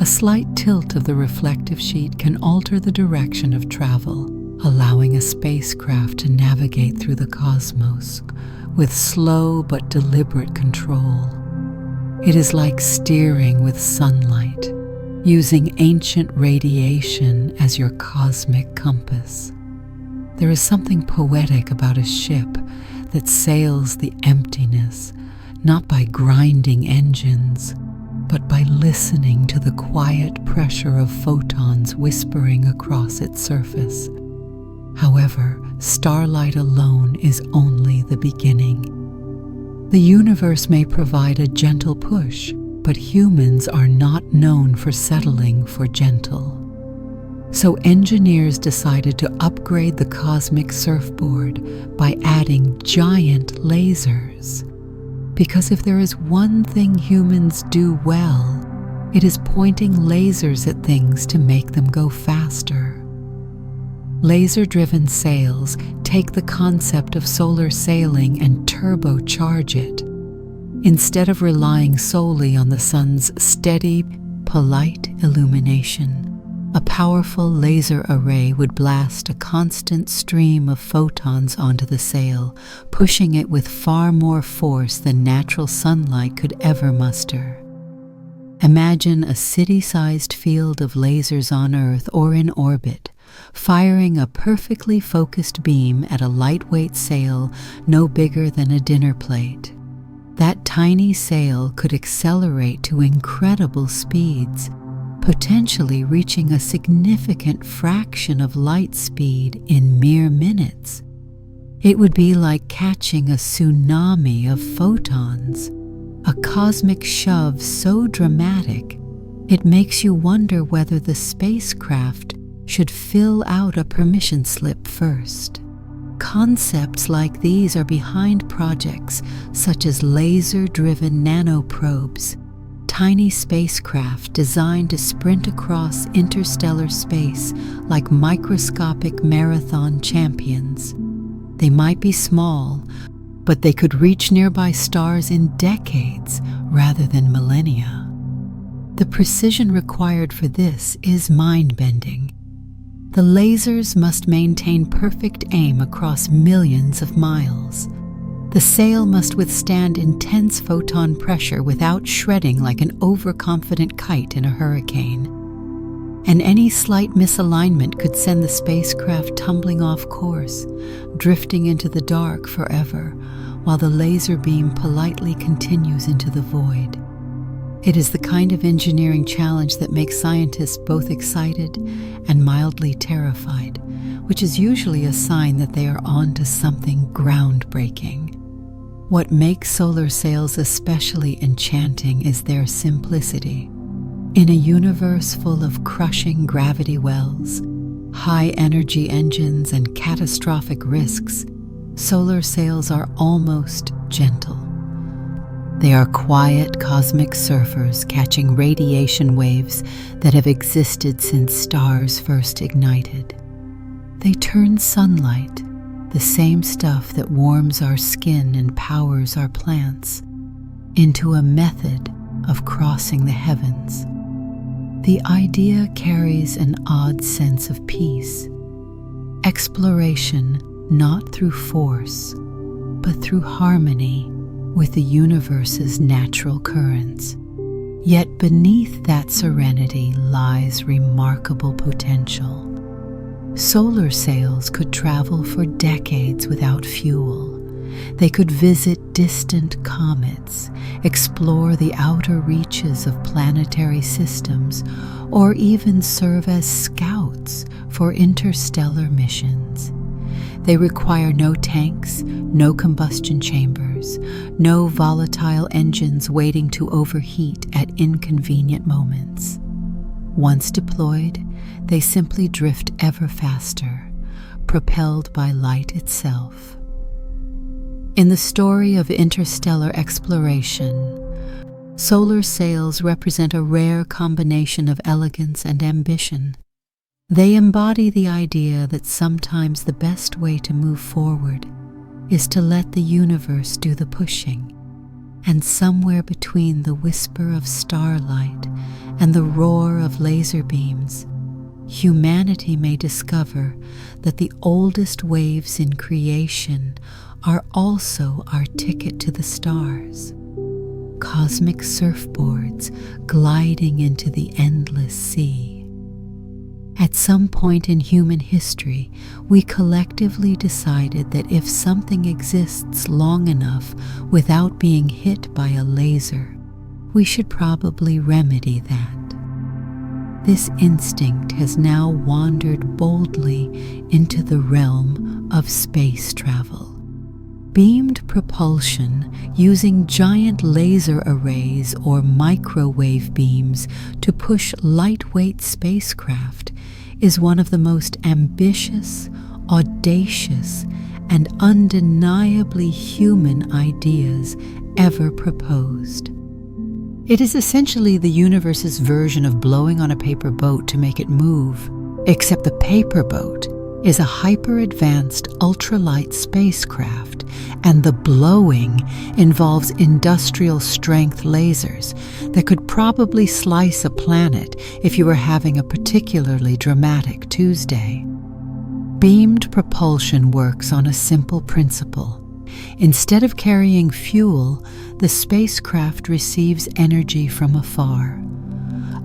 A slight tilt of the reflective sheet can alter the direction of travel, allowing a spacecraft to navigate through the cosmos with slow but deliberate control. It is like steering with sunlight, using ancient radiation as your cosmic compass. There is something poetic about a ship that sails the emptiness, not by grinding engines, but by listening to the quiet pressure of photons whispering across its surface. However, starlight alone is only the beginning. The universe may provide a gentle push, but humans are not known for settling for gentle. So engineers decided to upgrade the cosmic surfboard by adding giant lasers. Because if there is one thing humans do well, It is pointing lasers at things to make them go faster. Laser-driven sails take the concept of solar sailing and turbocharge it. Instead of relying solely on the sun's steady, polite illumination, a powerful laser array would blast a constant stream of photons onto the sail, pushing it with far more force than natural sunlight could ever muster. Imagine a city-sized field of lasers on Earth or in orbit, firing a perfectly focused beam at a lightweight sail no bigger than a dinner plate. That tiny sail could accelerate to incredible speeds, potentially reaching a significant fraction of light speed in mere minutes. It would be like catching a tsunami of photons, a cosmic shove so dramatic it makes you wonder whether the spacecraft should fill out a permission slip first. Concepts like these are behind projects such as laser-driven nanoprobes, tiny spacecraft designed to sprint across interstellar space like microscopic marathon champions. They might be small, but they could reach nearby stars in decades rather than millennia. The precision required for this is mind-bending. The lasers must maintain perfect aim across millions of miles. The sail must withstand intense photon pressure without shredding like an overconfident kite in a hurricane. And any slight misalignment could send the spacecraft tumbling off course, drifting into the dark forever, while the laser beam politely continues into the void. It is the kind of engineering challenge that makes scientists both excited and mildly terrified, which is usually a sign that they are on to something groundbreaking. What makes solar sails especially enchanting is their simplicity. In a universe full of crushing gravity wells, high-energy engines, and catastrophic risks, solar sails are almost gentle. They are quiet cosmic surfers catching radiation waves that have existed since stars first ignited. They turn sunlight, the same stuff that warms our skin and powers our plants, into a method of crossing the heavens. The idea carries an odd sense of peace. Exploration not through force, but through harmony with the universe's natural currents. Yet beneath that serenity lies remarkable potential. Solar sails could travel for decades without fuel. They could visit distant comets, explore the outer reaches of planetary systems, or even serve as scouts for interstellar missions. They require no tanks, no combustion chambers, no volatile engines waiting to overheat at inconvenient moments. Once deployed, they simply drift ever faster, propelled by light itself. In the story of interstellar exploration, solar sails represent a rare combination of elegance and ambition. They embody the idea that sometimes the best way to move forward is to let the universe do the pushing, and somewhere between the whisper of starlight and the roar of laser beams, humanity may discover that the oldest waves in creation are also our ticket to the stars. Cosmic surfboards gliding into the endless sea. At some point in human history, we collectively decided that if something exists long enough without being hit by a laser, we should probably remedy that. This instinct has now wandered boldly into the realm of space travel. Beamed propulsion using giant laser arrays or microwave beams to push lightweight spacecraft is one of the most ambitious, audacious, and undeniably human ideas ever proposed. It is essentially the universe's version of blowing on a paper boat to make it move, except the paper boat is a hyper-advanced ultralight spacecraft, and the blowing involves industrial-strength lasers that could probably slice a planet if you were having a particularly dramatic Tuesday. Beamed propulsion works on a simple principle. Instead of carrying fuel, the spacecraft receives energy from afar.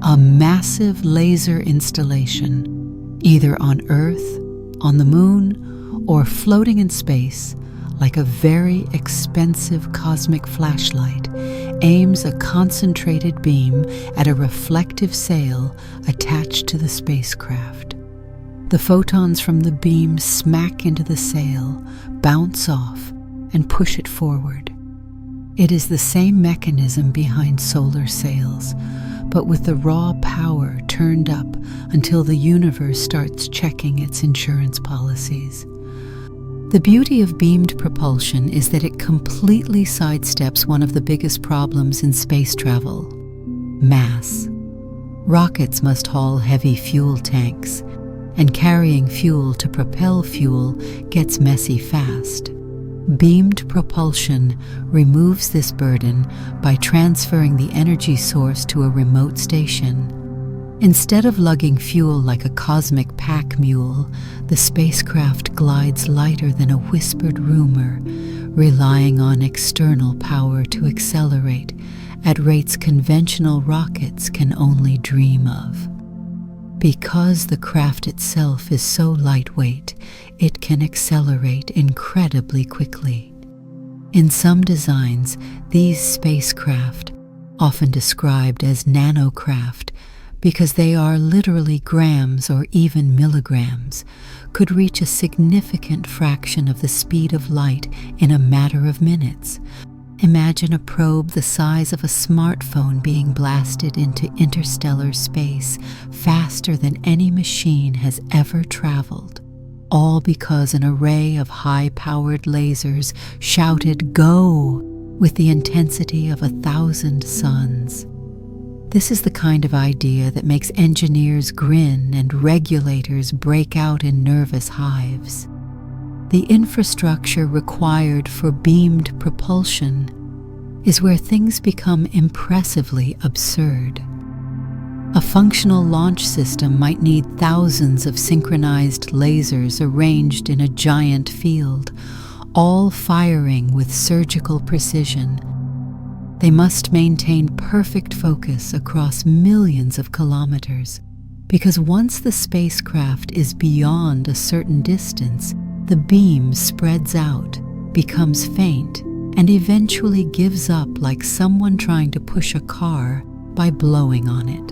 A massive laser installation, either on Earth, on the Moon, or floating in space, like a very expensive cosmic flashlight, aims a concentrated beam at a reflective sail attached to the spacecraft. The photons from the beam smack into the sail, bounce off, and push it forward. It is the same mechanism behind solar sails, but with the raw power turned up until the universe starts checking its insurance policies. The beauty of beamed propulsion is that it completely sidesteps one of the biggest problems in space travel: mass. Rockets must haul heavy fuel tanks, and carrying fuel to propel fuel gets messy fast. Beamed propulsion removes this burden by transferring the energy source to a remote station. Instead of lugging fuel like a cosmic pack mule, the spacecraft glides lighter than a whispered rumor, relying on external power to accelerate at rates conventional rockets can only dream of. Because the craft itself is so lightweight, it can accelerate incredibly quickly. In some designs, these spacecraft, often described as nanocraft because they are literally grams or even milligrams, could reach a significant fraction of the speed of light in a matter of minutes. Imagine a probe the size of a smartphone being blasted into interstellar space faster than any machine has ever traveled, all because an array of high-powered lasers shouted "Go!" with the intensity of 1,000 suns. This is the kind of idea that makes engineers grin and regulators break out in nervous hives. The infrastructure required for beamed propulsion is where things become impressively absurd. A functional launch system might need thousands of synchronized lasers arranged in a giant field, all firing with surgical precision. They must maintain perfect focus across millions of kilometers, because once the spacecraft is beyond a certain distance, the beam spreads out, becomes faint, and eventually gives up like someone trying to push a car by blowing on it.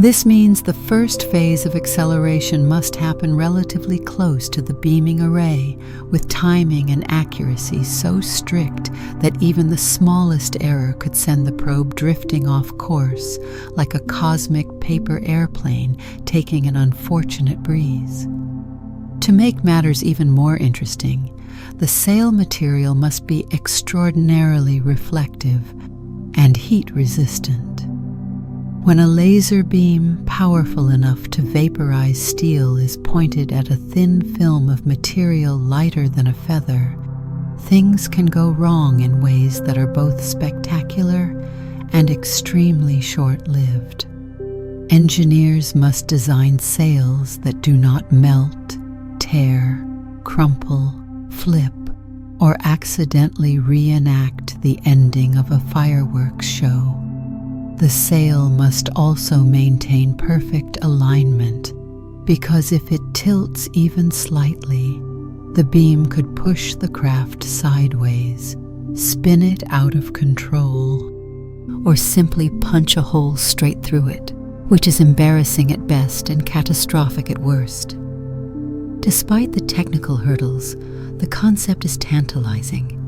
This means the first phase of acceleration must happen relatively close to the beaming array, with timing and accuracy so strict that even the smallest error could send the probe drifting off course, like a cosmic paper airplane taking an unfortunate breeze. To make matters even more interesting, the sail material must be extraordinarily reflective and heat-resistant. When a laser beam powerful enough to vaporize steel is pointed at a thin film of material lighter than a feather, things can go wrong in ways that are both spectacular and extremely short-lived. Engineers must design sails that do not melt, tear, crumple, flip, or accidentally reenact the ending of a fireworks show. The sail must also maintain perfect alignment, because if it tilts even slightly, the beam could push the craft sideways, spin it out of control, or simply punch a hole straight through it, which is embarrassing at best and catastrophic at worst. Despite the technical hurdles, the concept is tantalizing.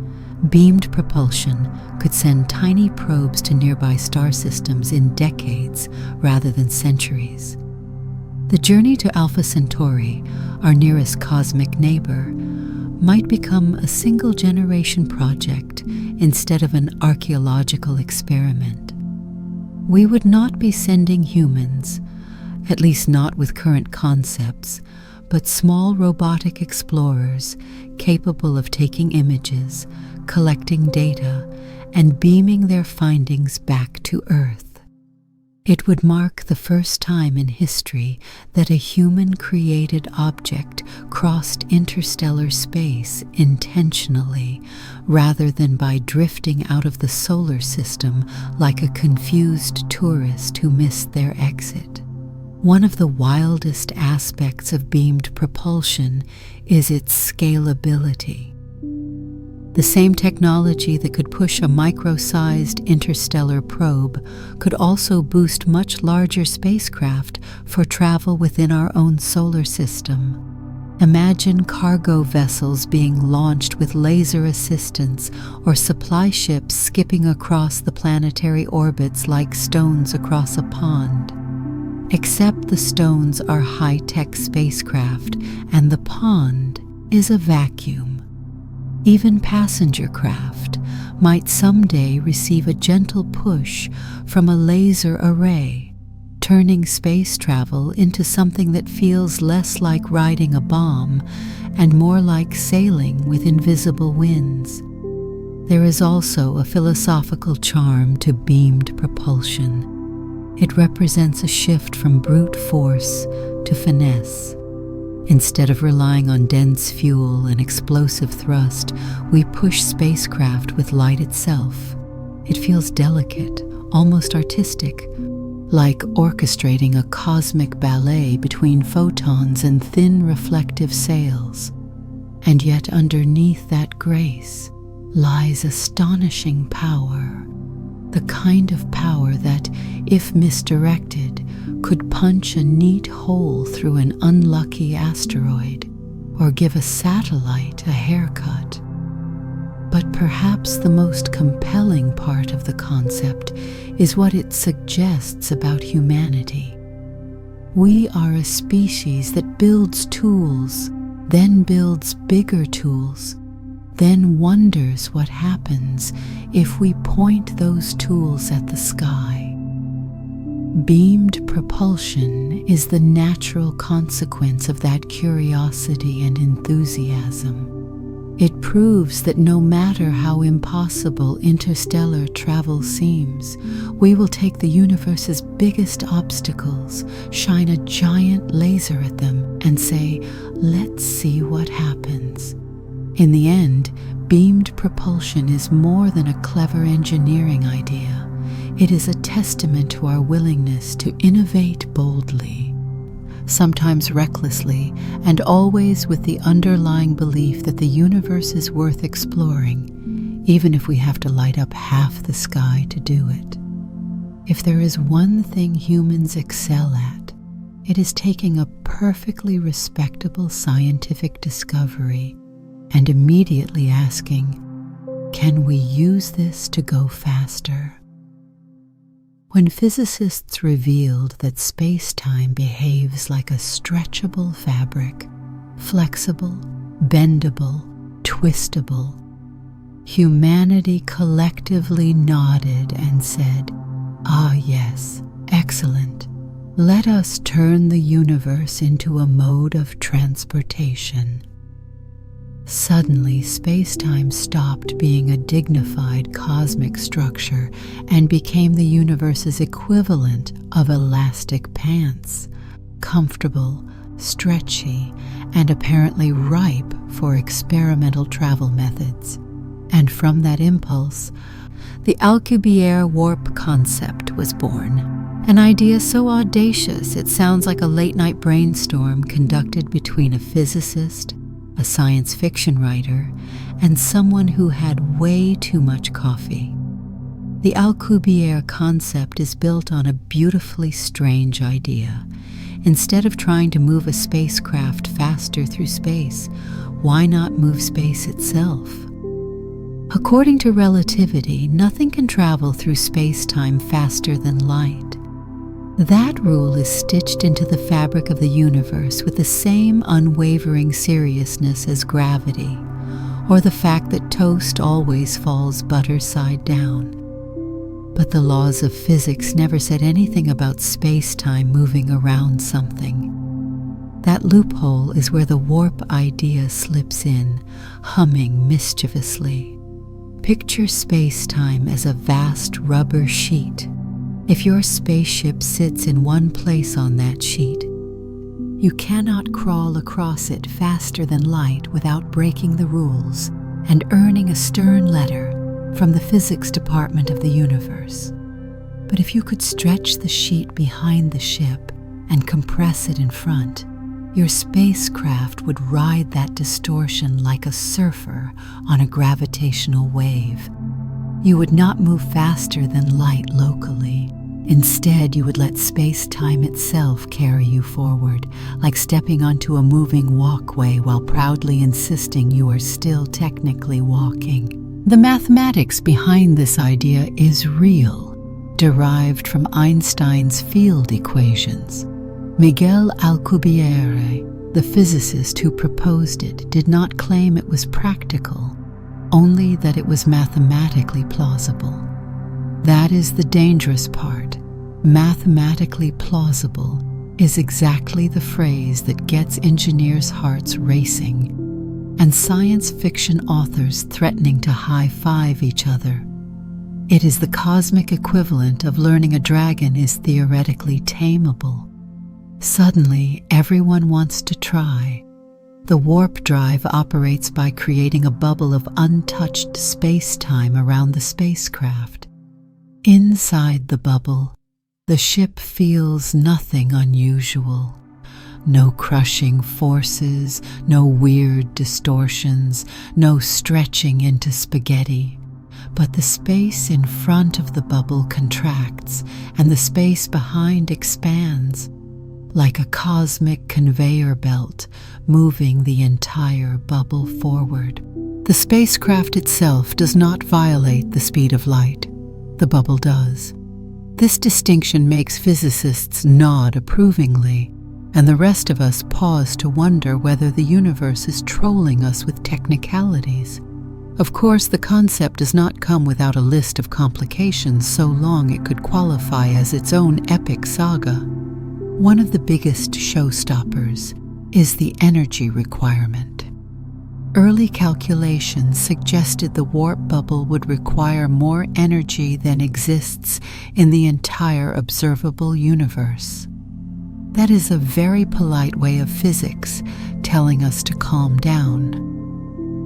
Beamed propulsion could send tiny probes to nearby star systems in decades rather than centuries. The journey to Alpha Centauri, our nearest cosmic neighbor, might become a single-generation project instead of an archaeological experiment. we would not be sending humans, at least not with current concepts, but small robotic explorers capable of taking images, collecting data, and beaming their findings back to Earth. It would mark the first time in history that a human-created object crossed interstellar space intentionally, rather than by drifting out of the solar system like a confused tourist who missed their exit. One of the wildest aspects of beamed propulsion is its scalability. The same technology that could push a micro-sized interstellar probe could also boost much larger spacecraft for travel within our own solar system. Imagine cargo vessels being launched with laser assistance or supply ships skipping across the planetary orbits like stones across a pond. Except the stones are high-tech spacecraft and the pond is a vacuum. Even passenger craft might someday receive a gentle push from a laser array, turning space travel into something that feels less like riding a bomb and more like sailing with invisible winds. There is also a philosophical charm to beamed propulsion. It represents a shift from brute force to finesse. Instead of relying on dense fuel and explosive thrust, we push spacecraft with light itself. It feels delicate, almost artistic, like orchestrating a cosmic ballet between photons and thin reflective sails. And yet underneath that grace lies astonishing power, the kind of power that, if misdirected, could punch a neat hole through an unlucky asteroid or give a satellite a haircut. But perhaps the most compelling part of the concept is what it suggests about humanity. We are a species that builds tools, then builds bigger tools, then wonders what happens if we point those tools at the sky. Beamed propulsion is the natural consequence of that curiosity and enthusiasm. It proves that no matter how impossible interstellar travel seems, we will take the universe's biggest obstacles, shine a giant laser at them, and say, "Let's see what happens." In the end, beamed propulsion is more than a clever engineering idea. It is a testament to our willingness to innovate boldly, sometimes recklessly, and always with the underlying belief that the universe is worth exploring, even if we have to light up half the sky to do it. If there is one thing humans excel at, it is taking a perfectly respectable scientific discovery and immediately asking, can we use this to go faster? When physicists revealed that space-time behaves like a stretchable fabric, flexible, bendable, twistable, humanity collectively nodded and said, "Ah yes, excellent. Let us turn the universe into a mode of transportation." Suddenly, space-time stopped being a dignified cosmic structure and became the universe's equivalent of elastic pants, comfortable, stretchy, and apparently ripe for experimental travel methods. And from that impulse, the Alcubierre warp concept was born, an idea so audacious it sounds like a late-night brainstorm conducted between a physicist, a science fiction writer, and someone who had way too much coffee. The Alcubierre concept is built on a beautifully strange idea. Instead of trying to move a spacecraft faster through space, why not move space itself? According to relativity, nothing can travel through space-time faster than light. That rule is stitched into the fabric of the universe with the same unwavering seriousness as gravity, or the fact that toast always falls butter side down. But the laws of physics never said anything about space-time moving around something. That loophole is where the warp idea slips in, humming mischievously. Picture space-time as a vast rubber sheet. If your spaceship sits in one place on that sheet, you cannot crawl across it faster than light without breaking the rules and earning a stern letter from the physics department of the universe. But if you could stretch the sheet behind the ship and compress it in front, your spacecraft would ride that distortion like a surfer on a gravitational wave. You would not move faster than light locally. Instead, you would let space-time itself carry you forward, like stepping onto a moving walkway while proudly insisting you are still technically walking. The mathematics behind this idea is real, derived from Einstein's field equations. Miguel Alcubierre, the physicist who proposed it, did not claim it was practical, only that it was mathematically plausible. That is the dangerous part. Mathematically plausible is exactly the phrase that gets engineers' hearts racing and science fiction authors threatening to high-five each other. It is the cosmic equivalent of learning a dragon is theoretically tameable. Suddenly, everyone wants to try. The warp drive operates by creating a bubble of untouched space-time around the spacecraft. Inside the bubble, the ship feels nothing unusual. No crushing forces, no weird distortions, no stretching into spaghetti. But the space in front of the bubble contracts, and the space behind expands, like a cosmic conveyor belt moving the entire bubble forward. The spacecraft itself does not violate the speed of light. The bubble does. This distinction makes physicists nod approvingly, and the rest of us pause to wonder whether the universe is trolling us with technicalities. Of course, the concept does not come without a list of complications so long it could qualify as its own epic saga. One of the biggest showstoppers is the energy requirement. Early calculations suggested the warp bubble would require more energy than exists in the entire observable universe. That is a very polite way of physics telling us to calm down.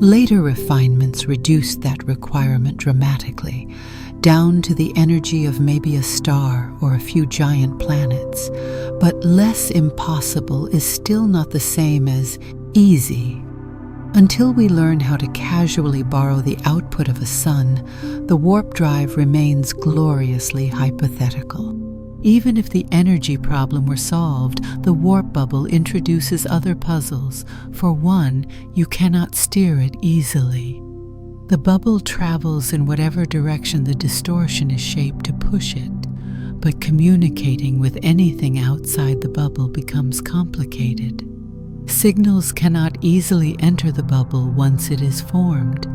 Later refinements reduced that requirement dramatically, down to the energy of maybe a star or a few giant planets. But less impossible is still not the same as easy. Until we learn how to casually borrow the output of a sun, the warp drive remains gloriously hypothetical. Even if the energy problem were solved, the warp bubble introduces other puzzles. For one, you cannot steer it easily. The bubble travels in whatever direction the distortion is shaped to push it, but communicating with anything outside the bubble becomes complicated. Signals cannot easily enter the bubble once it is formed,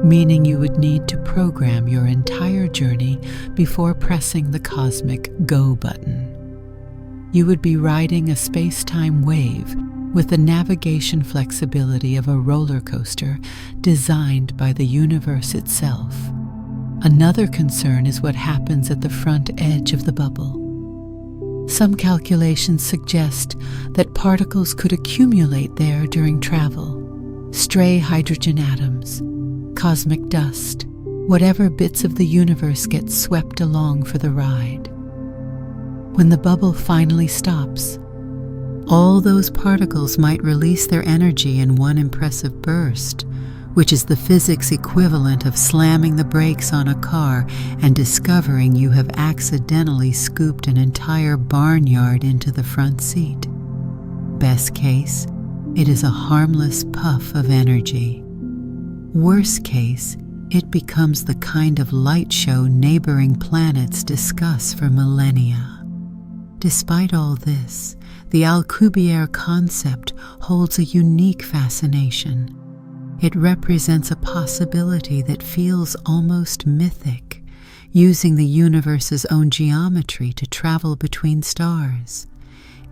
meaning you would need to program your entire journey before pressing the cosmic go button. You would be riding a space-time wave with the navigation flexibility of a roller coaster designed by the universe itself. Another concern is what happens at the front edge of the bubble. Some calculations suggest that particles could accumulate there during travel. Stray hydrogen atoms, cosmic dust, whatever bits of the universe get swept along for the ride. When the bubble finally stops, all those particles might release their energy in one impressive burst, which is the physics equivalent of slamming the brakes on a car and discovering you have accidentally scooped an entire barnyard into the front seat. Best case, it is a harmless puff of energy. Worst case, it becomes the kind of light show neighboring planets discuss for millennia. Despite all this, the Alcubierre concept holds a unique fascination. It represents a possibility that feels almost mythic, using the universe's own geometry to travel between stars.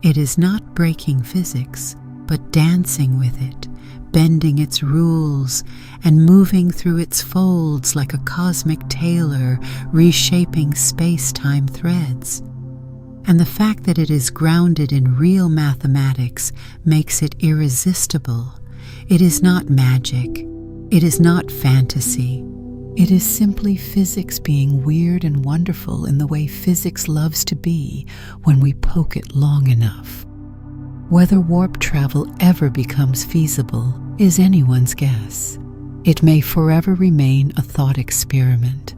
It is not breaking physics, but dancing with it, bending its rules and moving through its folds like a cosmic tailor, reshaping space-time threads. And the fact that it is grounded in real mathematics makes it irresistible. It is not magic. It is not fantasy. It is simply physics being weird and wonderful in the way physics loves to be when we poke it long enough. Whether warp travel ever becomes feasible is anyone's guess. It may forever remain a thought experiment,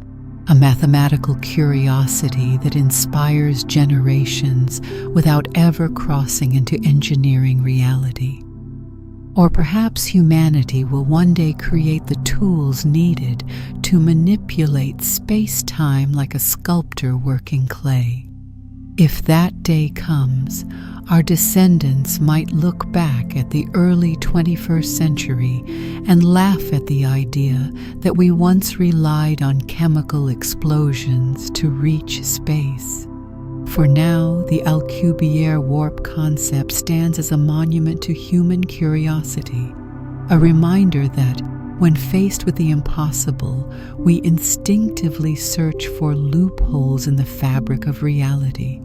a mathematical curiosity that inspires generations without ever crossing into engineering reality. Or perhaps humanity will one day create the tools needed to manipulate space-time like a sculptor working clay. If that day comes, our descendants might look back at the early 21st century and laugh at the idea that we once relied on chemical explosions to reach space. For now, the Alcubierre warp concept stands as a monument to human curiosity, a reminder that, when faced with the impossible, we instinctively search for loopholes in the fabric of reality.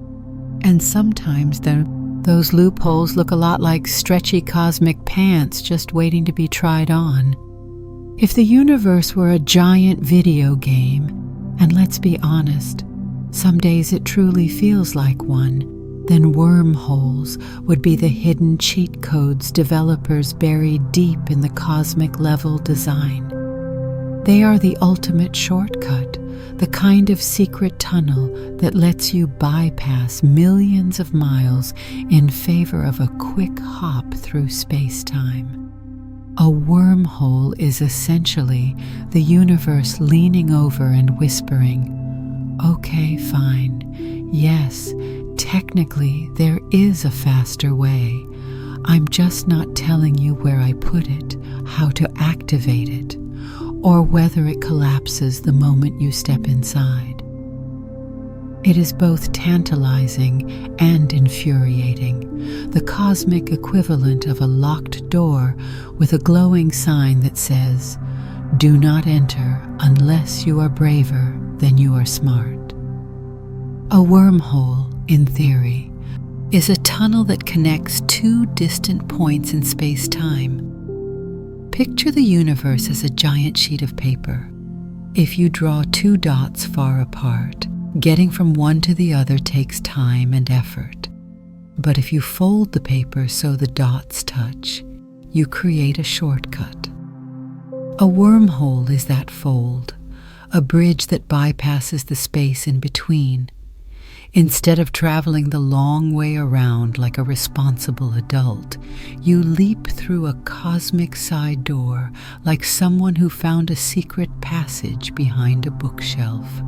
And sometimes those loopholes look a lot like stretchy cosmic pants just waiting to be tried on. If the universe were a giant video game, and let's be honest, some days it truly feels like one, then wormholes would be the hidden cheat codes developers buried deep in the cosmic level design. They are the ultimate shortcut, the kind of secret tunnel that lets you bypass millions of miles in favor of a quick hop through space-time. A wormhole is essentially the universe leaning over and whispering, "Okay, fine. Yes, technically there is a faster way. I'm just not telling you where I put it, how to activate it, or whether it collapses the moment you step inside." It is both tantalizing and infuriating, the cosmic equivalent of a locked door with a glowing sign that says, "Do not enter unless you are braver than you are smart." A wormhole, in theory, is a tunnel that connects two distant points in space-time. Picture the universe as a giant sheet of paper. If you draw two dots far apart, getting from one to the other takes time and effort. But if you fold the paper so the dots touch, you create a shortcut. A wormhole is that fold, a bridge that bypasses the space in between. Instead of traveling the long way around like a responsible adult, you leap through a cosmic side door like someone who found a secret passage behind a bookshelf.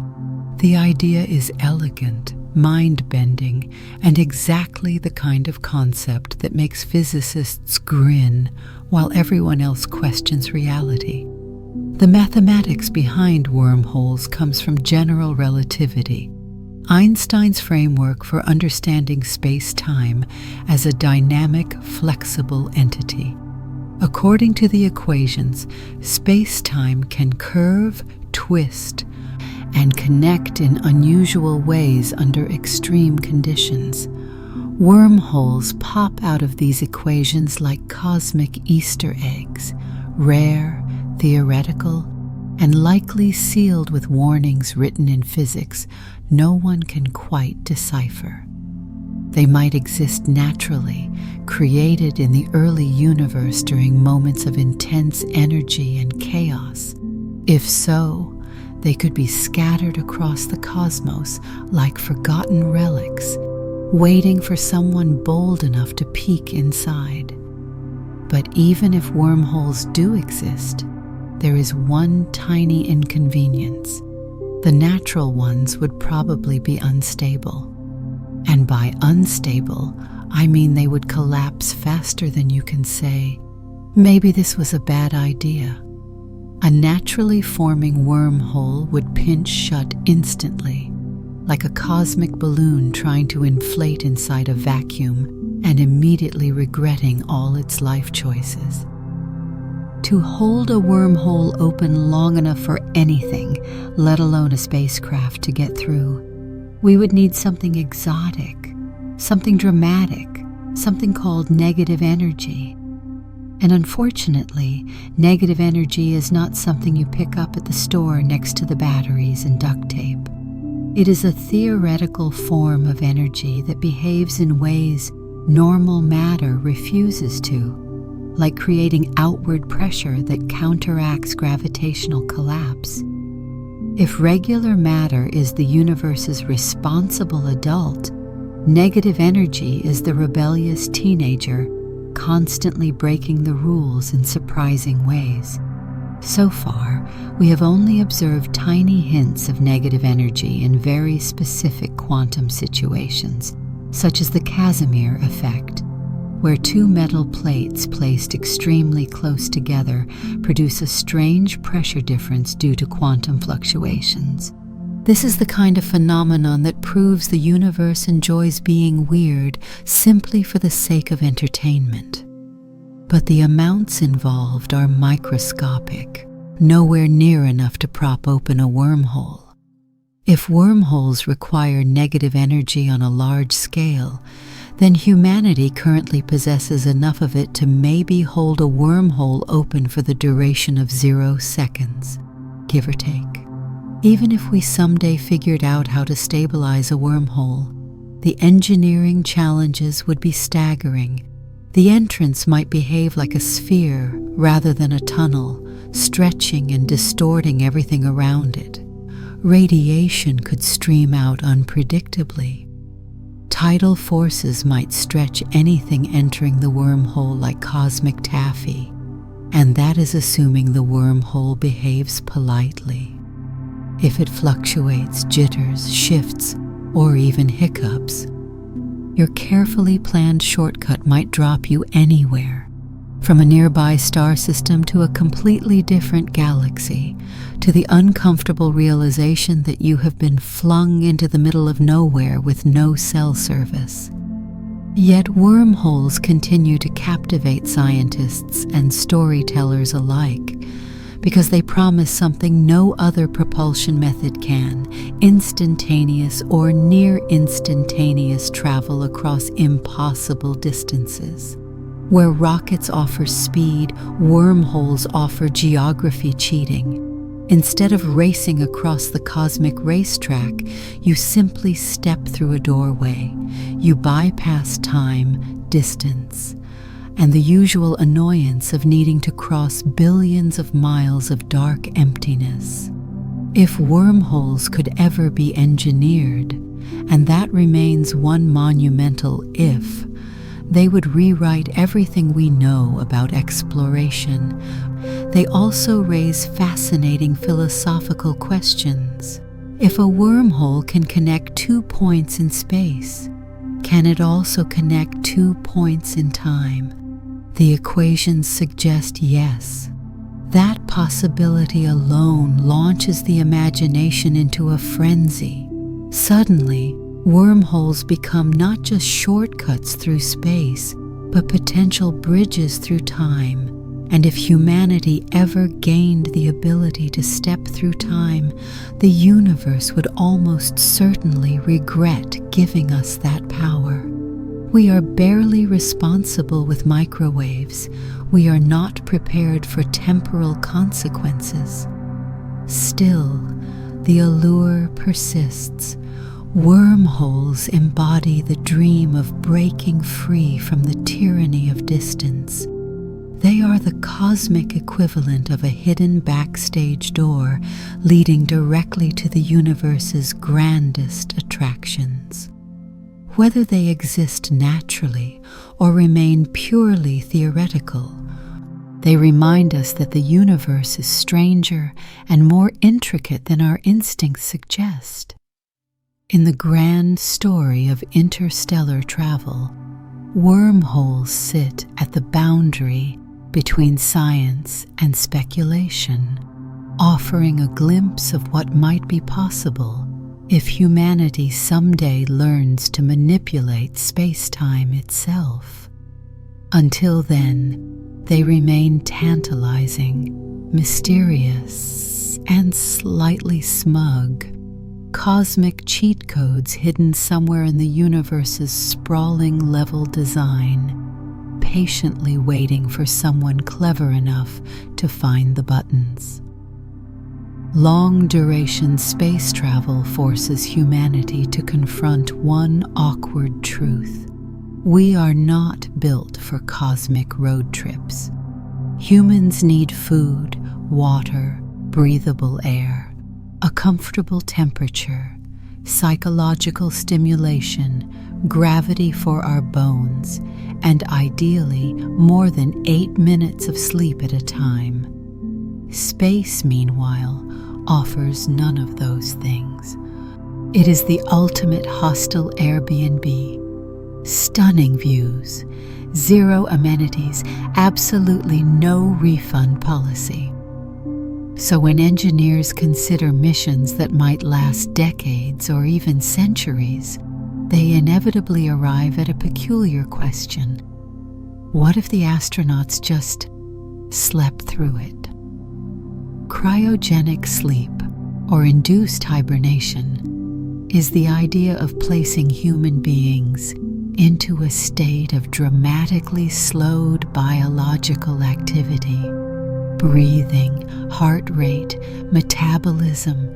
The idea is elegant, mind-bending, and exactly the kind of concept that makes physicists grin while everyone else questions reality. The mathematics behind wormholes comes from general relativity, Einstein's framework for understanding space-time as a dynamic, flexible entity. According to the equations, space-time can curve, twist, and connect in unusual ways under extreme conditions. Wormholes pop out of these equations like cosmic Easter eggs, rare, theoretical, and likely sealed with warnings written in physics no one can quite decipher. They might exist naturally, created in the early universe during moments of intense energy and chaos. If so, they could be scattered across the cosmos like forgotten relics, waiting for someone bold enough to peek inside. But even if wormholes do exist, there is one tiny inconvenience. The natural ones would probably be unstable. And by unstable, I mean they would collapse faster than you can say, "Maybe this was a bad idea." A naturally forming wormhole would pinch shut instantly, like a cosmic balloon trying to inflate inside a vacuum and immediately regretting all its life choices. To hold a wormhole open long enough for anything, let alone a spacecraft, to get through, we would need something exotic, something dramatic, something called negative energy. And unfortunately, negative energy is not something you pick up at the store next to the batteries and duct tape. It is a theoretical form of energy that behaves in ways normal matter refuses to, like creating outward pressure that counteracts gravitational collapse. If regular matter is the universe's responsible adult, negative energy is the rebellious teenager constantly breaking the rules in surprising ways. So far, we have only observed tiny hints of negative energy in very specific quantum situations, such as the Casimir effect, where two metal plates placed extremely close together produce a strange pressure difference due to quantum fluctuations. This is the kind of phenomenon that proves the universe enjoys being weird simply for the sake of entertainment. But the amounts involved are microscopic, nowhere near enough to prop open a wormhole. If wormholes require negative energy on a large scale, then humanity currently possesses enough of it to maybe hold a wormhole open for the duration of 0 seconds, give or take. Even if we someday figured out how to stabilize a wormhole, the engineering challenges would be staggering. The entrance might behave like a sphere rather than a tunnel, stretching and distorting everything around it. Radiation could stream out unpredictably. Tidal forces might stretch anything entering the wormhole like cosmic taffy, and that is assuming the wormhole behaves politely. If it fluctuates, jitters, shifts, or even hiccups, your carefully planned shortcut might drop you anywhere, from a nearby star system to a completely different galaxy, to the uncomfortable realization that you have been flung into the middle of nowhere with no cell service. Yet wormholes continue to captivate scientists and storytellers alike, because they promise something no other propulsion method can: instantaneous or near instantaneous travel across impossible distances. Where rockets offer speed, wormholes offer geography cheating. Instead of racing across the cosmic racetrack, you simply step through a doorway. You bypass time, distance, and the usual annoyance of needing to cross billions of miles of dark emptiness. If wormholes could ever be engineered, and that remains one monumental if, they would rewrite everything we know about exploration. They also raise fascinating philosophical questions. If a wormhole can connect 2 points in space, can it also connect 2 points in time? The equations suggest yes. That possibility alone launches the imagination into a frenzy. Suddenly, wormholes become not just shortcuts through space, but potential bridges through time. And if humanity ever gained the ability to step through time, the universe would almost certainly regret giving us that power. We are barely responsible with microwaves. We are not prepared for temporal consequences. Still, the allure persists. Wormholes embody the dream of breaking free from the tyranny of distance. They are the cosmic equivalent of a hidden backstage door leading directly to the universe's grandest attractions. Whether they exist naturally or remain purely theoretical, they remind us that the universe is stranger and more intricate than our instincts suggest. In the grand story of interstellar travel, wormholes sit at the boundary between science and speculation. offering a glimpse of what might be possible if humanity someday learns to manipulate space-time itself. Until then, they remain tantalizing, mysterious, and slightly smug, cosmic cheat codes hidden somewhere in the universe's sprawling level design, patiently waiting for someone clever enough to find the buttons. Long-duration space travel forces humanity to confront one awkward truth. We are not built for cosmic road trips. Humans need food, water, breathable air, a comfortable temperature, psychological stimulation, gravity for our bones, and ideally more than 8 minutes of sleep at a time. Space, meanwhile, offers none of those things. It is the ultimate hostel Airbnb. Stunning views, zero amenities, absolutely no refund policy. So when engineers consider missions that might last decades or even centuries, they inevitably arrive at a peculiar question. What if the astronauts just slept through it? Cryogenic sleep, or induced hibernation, is the idea of placing human beings into a state of dramatically slowed biological activity. Breathing, heart rate, metabolism,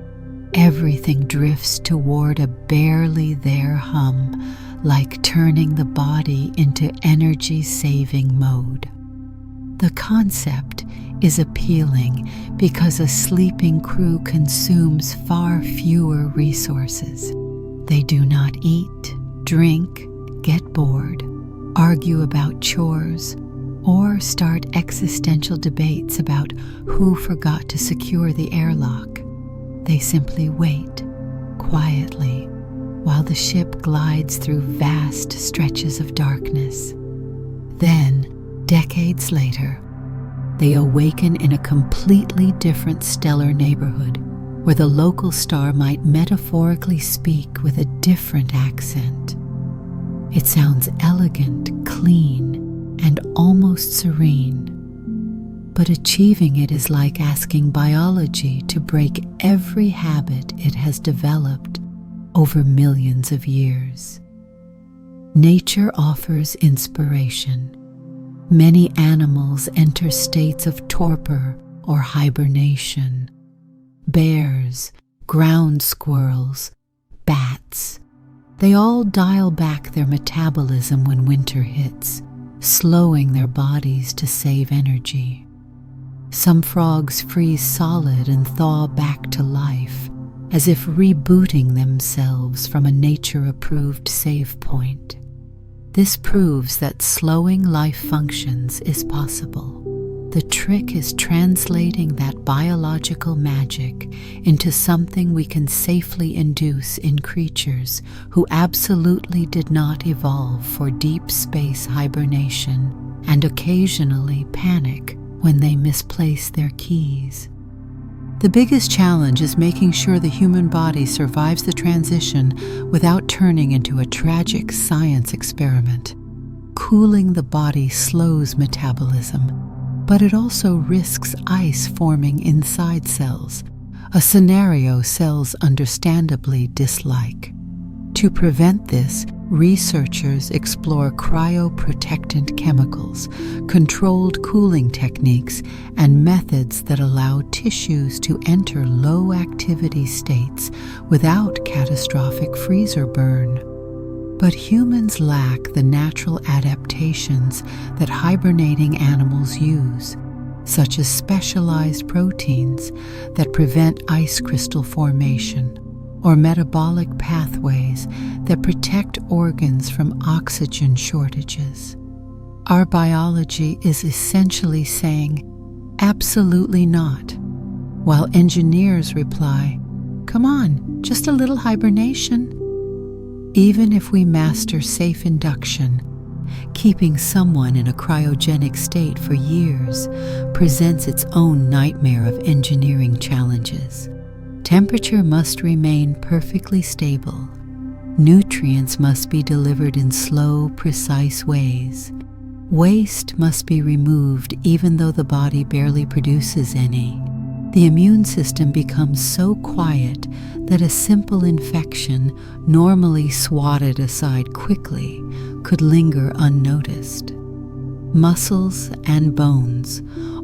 everything drifts toward a barely there hum, like turning the body into energy-saving mode. The concept is appealing because a sleeping crew consumes far fewer resources. They do not eat, drink, get bored, argue about chores, or start existential debates about who forgot to secure the airlock. They simply wait, quietly, while the ship glides through vast stretches of darkness. Then, decades later, they awaken in a completely different stellar neighborhood, where the local star might metaphorically speak with a different accent. It sounds elegant, clean, and almost serene. But achieving it is like asking biology to break every habit it has developed over millions of years. Nature offers inspiration. Many animals enter states of torpor or hibernation. Bears, ground squirrels, bats, they all dial back their metabolism when winter hits, slowing their bodies to save energy. Some frogs freeze solid and thaw back to life, as if rebooting themselves from a nature-approved save point. This proves that slowing life functions is possible. The trick is translating that biological magic into something we can safely induce in creatures who absolutely did not evolve for deep space hibernation and occasionally panic when they misplace their keys. The biggest challenge is making sure the human body survives the transition without turning into a tragic science experiment. Cooling the body slows metabolism, but it also risks ice forming inside cells, a scenario cells understandably dislike. To prevent this, researchers explore cryoprotectant chemicals, controlled cooling techniques, and methods that allow tissues to enter low-activity states without catastrophic freezer burn. But humans lack the natural adaptations that hibernating animals use, such as specialized proteins that prevent ice crystal formation, or metabolic pathways that protect organs from oxygen shortages. Our biology is essentially saying, absolutely not, while engineers reply, come on, just a little hibernation. Even if we master safe induction, keeping someone in a cryogenic state for years presents its own nightmare of engineering challenges. Temperature must remain perfectly stable. Nutrients must be delivered in slow, precise ways. Waste must be removed even though the body barely produces any. The immune system becomes so quiet that a simple infection, normally swatted aside quickly, could linger unnoticed. Muscles and bones,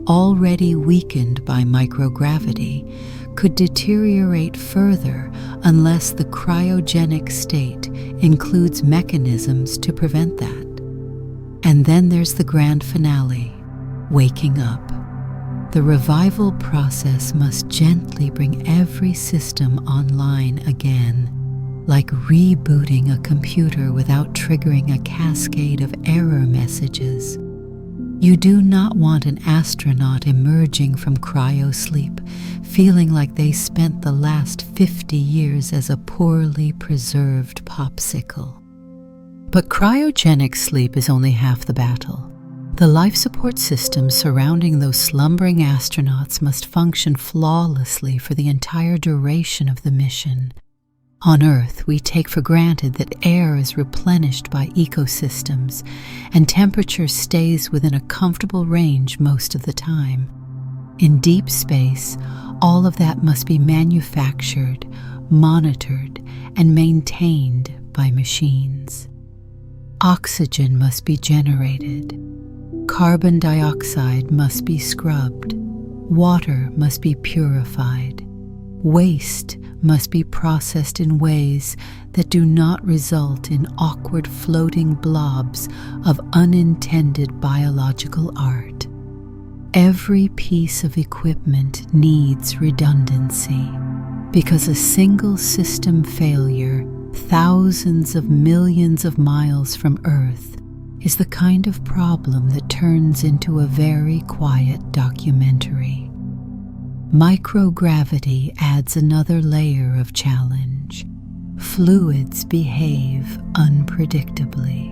already weakened by microgravity, could deteriorate further unless the cryogenic state includes mechanisms to prevent that. And then there's the grand finale, waking up. The revival process must gently bring every system online again, like rebooting a computer without triggering a cascade of error messages. You do not want an astronaut emerging from cryosleep feeling like they spent the last 50 years as a poorly preserved popsicle. But cryogenic sleep is only half the battle. The life support systems surrounding those slumbering astronauts must function flawlessly for the entire duration of the mission. On Earth, we take for granted that air is replenished by ecosystems and temperature stays within a comfortable range most of the time. In deep space, all of that must be manufactured, monitored, and maintained by machines. Oxygen must be generated. Carbon dioxide must be scrubbed. Water must be purified. Waste must be processed in ways that do not result in awkward floating blobs of unintended biological art. Every piece of equipment needs redundancy, because a single system failure thousands of millions of miles from Earth is the kind of problem that turns into a very quiet documentary. Microgravity adds another layer of challenge. Fluids behave unpredictably.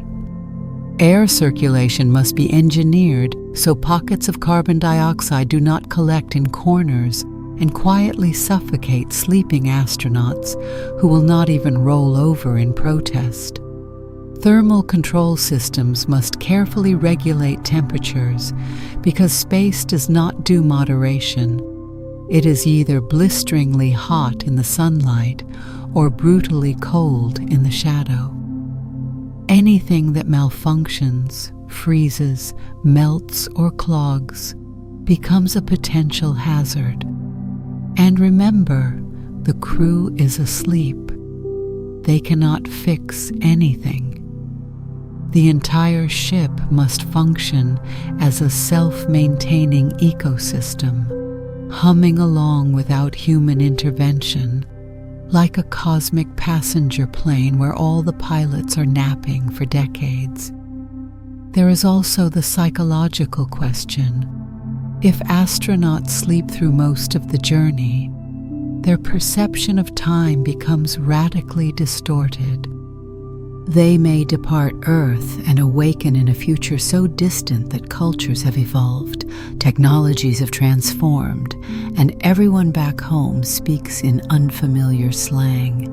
Air circulation must be engineered so pockets of carbon dioxide do not collect in corners and quietly suffocate sleeping astronauts who will not even roll over in protest. Thermal control systems must carefully regulate temperatures because space does not do moderation. It is either blisteringly hot in the sunlight or brutally cold in the shadow. Anything that malfunctions, freezes, melts, or clogs becomes a potential hazard. And remember, the crew is asleep. They cannot fix anything. The entire ship must function as a self-maintaining ecosystem, humming along without human intervention, like a cosmic passenger plane where all the pilots are napping for decades. There is also the psychological question. If astronauts sleep through most of the journey, their perception of time becomes radically distorted. They may depart Earth and awaken in a future so distant that cultures have evolved, technologies have transformed, and everyone back home speaks in unfamiliar slang.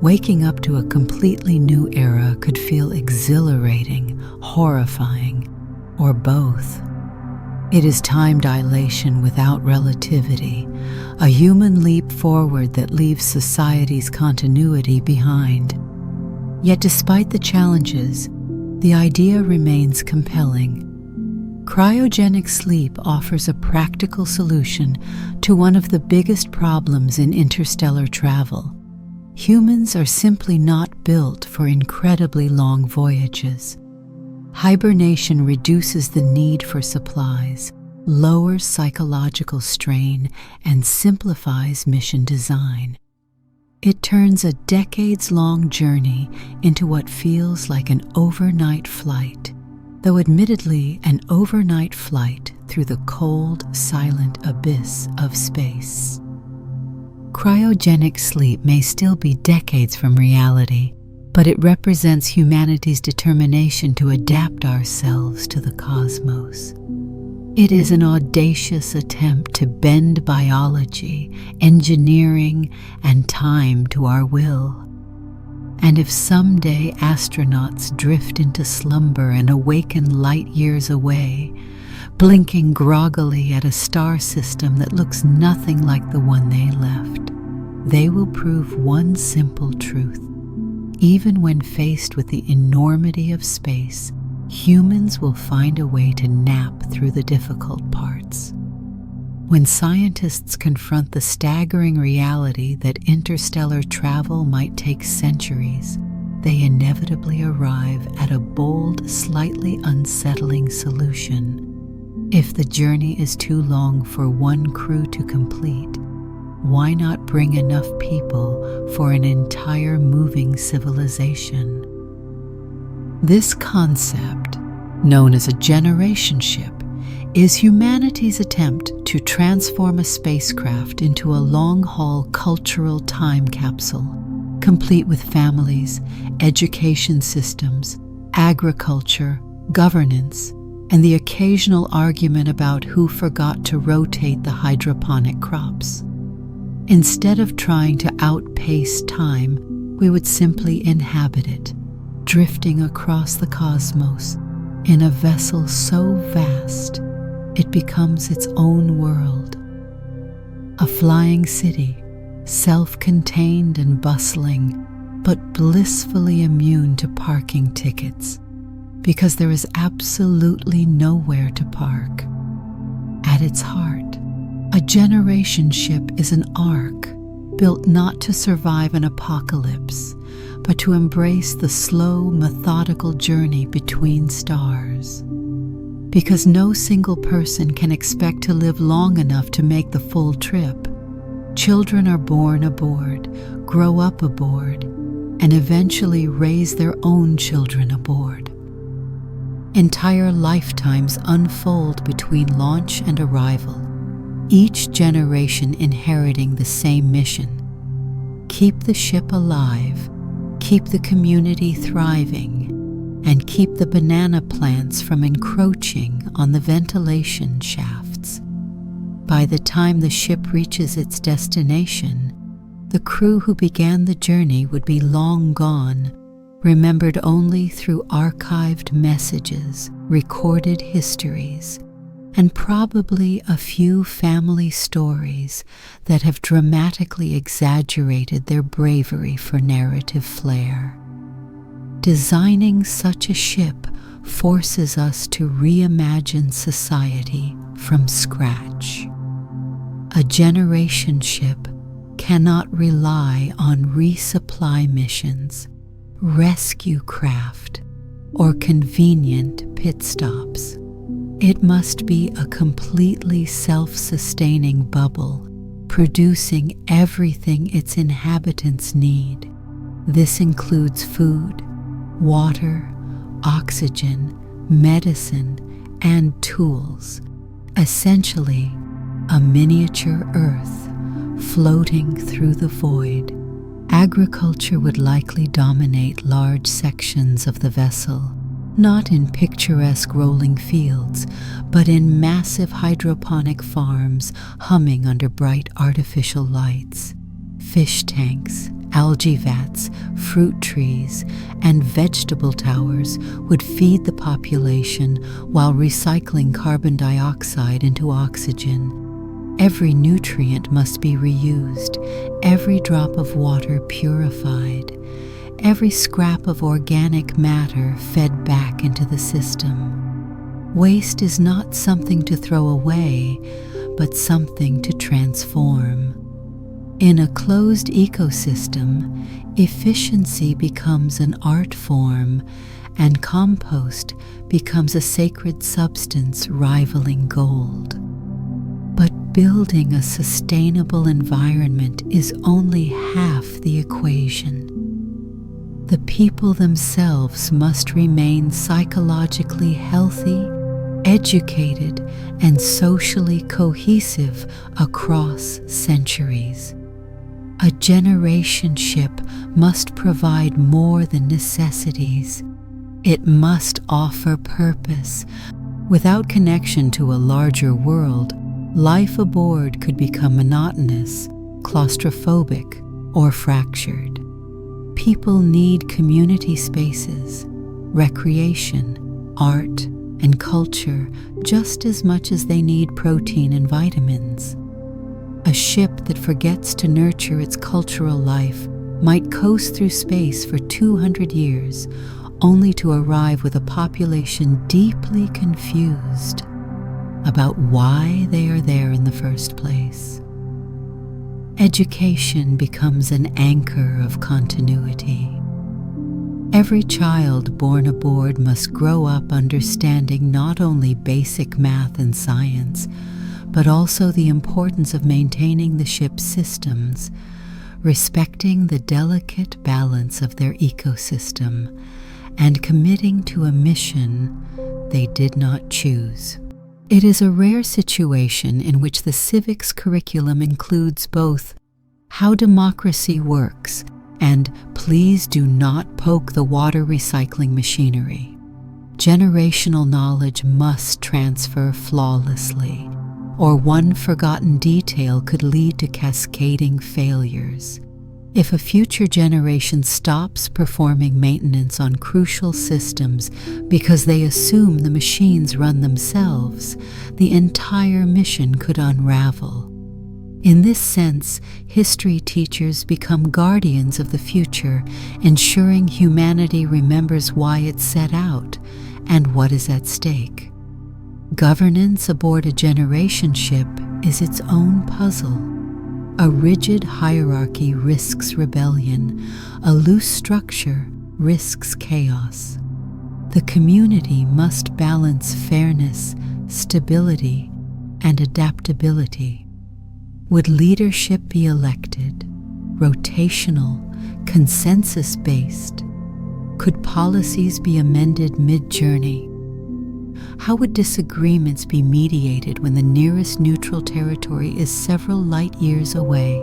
Waking up to a completely new era could feel exhilarating, horrifying, or both. It is time dilation without relativity, a human leap forward that leaves society's continuity behind. Yet despite the challenges, the idea remains compelling. Cryogenic sleep offers a practical solution to one of the biggest problems in interstellar travel. Humans are simply not built for incredibly long voyages. Hibernation reduces the need for supplies, lowers psychological strain, and simplifies mission design. It turns a decades-long journey into what feels like an overnight flight, though admittedly an overnight flight through the cold, silent abyss of space. Cryogenic sleep may still be decades from reality, but it represents humanity's determination to adapt ourselves to the cosmos. It is an audacious attempt to bend biology, engineering, and time to our will. And if someday astronauts drift into slumber and awaken light years away, blinking groggily at a star system that looks nothing like the one they left, they will prove one simple truth. Even when faced with the enormity of space, humans will find a way to nap through the difficult parts. When scientists confront the staggering reality that interstellar travel might take centuries, they inevitably arrive at a bold, slightly unsettling solution. If the journey is too long for one crew to complete, why not bring enough people for an entire moving civilization? This concept, known as a generation ship, is humanity's attempt to transform a spacecraft into a long-haul cultural time capsule, complete with families, education systems, agriculture, governance, and the occasional argument about who forgot to rotate the hydroponic crops. Instead of trying to outpace time, we would simply inhabit it, drifting across the cosmos in a vessel so vast it becomes its own world. A flying city, self-contained and bustling, but blissfully immune to parking tickets, because there is absolutely nowhere to park. At its heart, a generation ship is an ark built not to survive an apocalypse, but to embrace the slow, methodical journey between stars. Because no single person can expect to live long enough to make the full trip, children are born aboard, grow up aboard, and eventually raise their own children aboard. Entire lifetimes unfold between launch and arrival, each generation inheriting the same mission: keep the ship alive, keep the community thriving, and keep the banana plants from encroaching on the ventilation shafts. By the time the ship reaches its destination, the crew who began the journey would be long gone, remembered only through archived messages, recorded histories, and probably a few family stories that have dramatically exaggerated their bravery for narrative flair. Designing such a ship forces us to reimagine society from scratch. A generation ship cannot rely on resupply missions, rescue craft, or convenient pit stops. It must be a completely self-sustaining bubble, producing everything its inhabitants need. This includes food, water, oxygen, medicine, and tools, essentially a miniature Earth floating through the void. Agriculture would likely dominate large sections of the vessel, not in picturesque rolling fields, but in massive hydroponic farms humming under bright artificial lights. Fish tanks, algae vats, fruit trees, and vegetable towers would feed the population while recycling carbon dioxide into oxygen. Every nutrient must be reused, every drop of water purified, every scrap of organic matter fed back into the system. Waste is not something to throw away, but something to transform. In a closed ecosystem, efficiency becomes an art form, and compost becomes a sacred substance rivaling gold. But building a sustainable environment is only half the equation. The people themselves must remain psychologically healthy, educated, and socially cohesive across centuries. A generation ship must provide more than necessities. It must offer purpose. Without connection to a larger world, life aboard could become monotonous, claustrophobic, or fractured. People need community spaces, recreation, art, and culture just as much as they need protein and vitamins. A ship that forgets to nurture its cultural life might coast through space for 200 years, only to arrive with a population deeply confused about why they are there in the first place. Education becomes an anchor of continuity. Every child born aboard must grow up understanding not only basic math and science, but also the importance of maintaining the ship's systems, respecting the delicate balance of their ecosystem, and committing to a mission they did not choose. It is a rare situation in which the civics curriculum includes both how democracy works and please do not poke the water recycling machinery. Generational knowledge must transfer flawlessly, or one forgotten detail could lead to cascading failures. If a future generation stops performing maintenance on crucial systems because they assume the machines run themselves, the entire mission could unravel. In this sense, history teachers become guardians of the future, ensuring humanity remembers why it set out and what is at stake. Governance aboard a generation ship is its own puzzle. A rigid hierarchy risks rebellion. A loose structure risks chaos. The community must balance fairness, stability, and adaptability. Would leadership be elected, rotational, consensus-based? Could policies be amended mid-journey? How would disagreements be mediated when the nearest neutral territory is several light years away?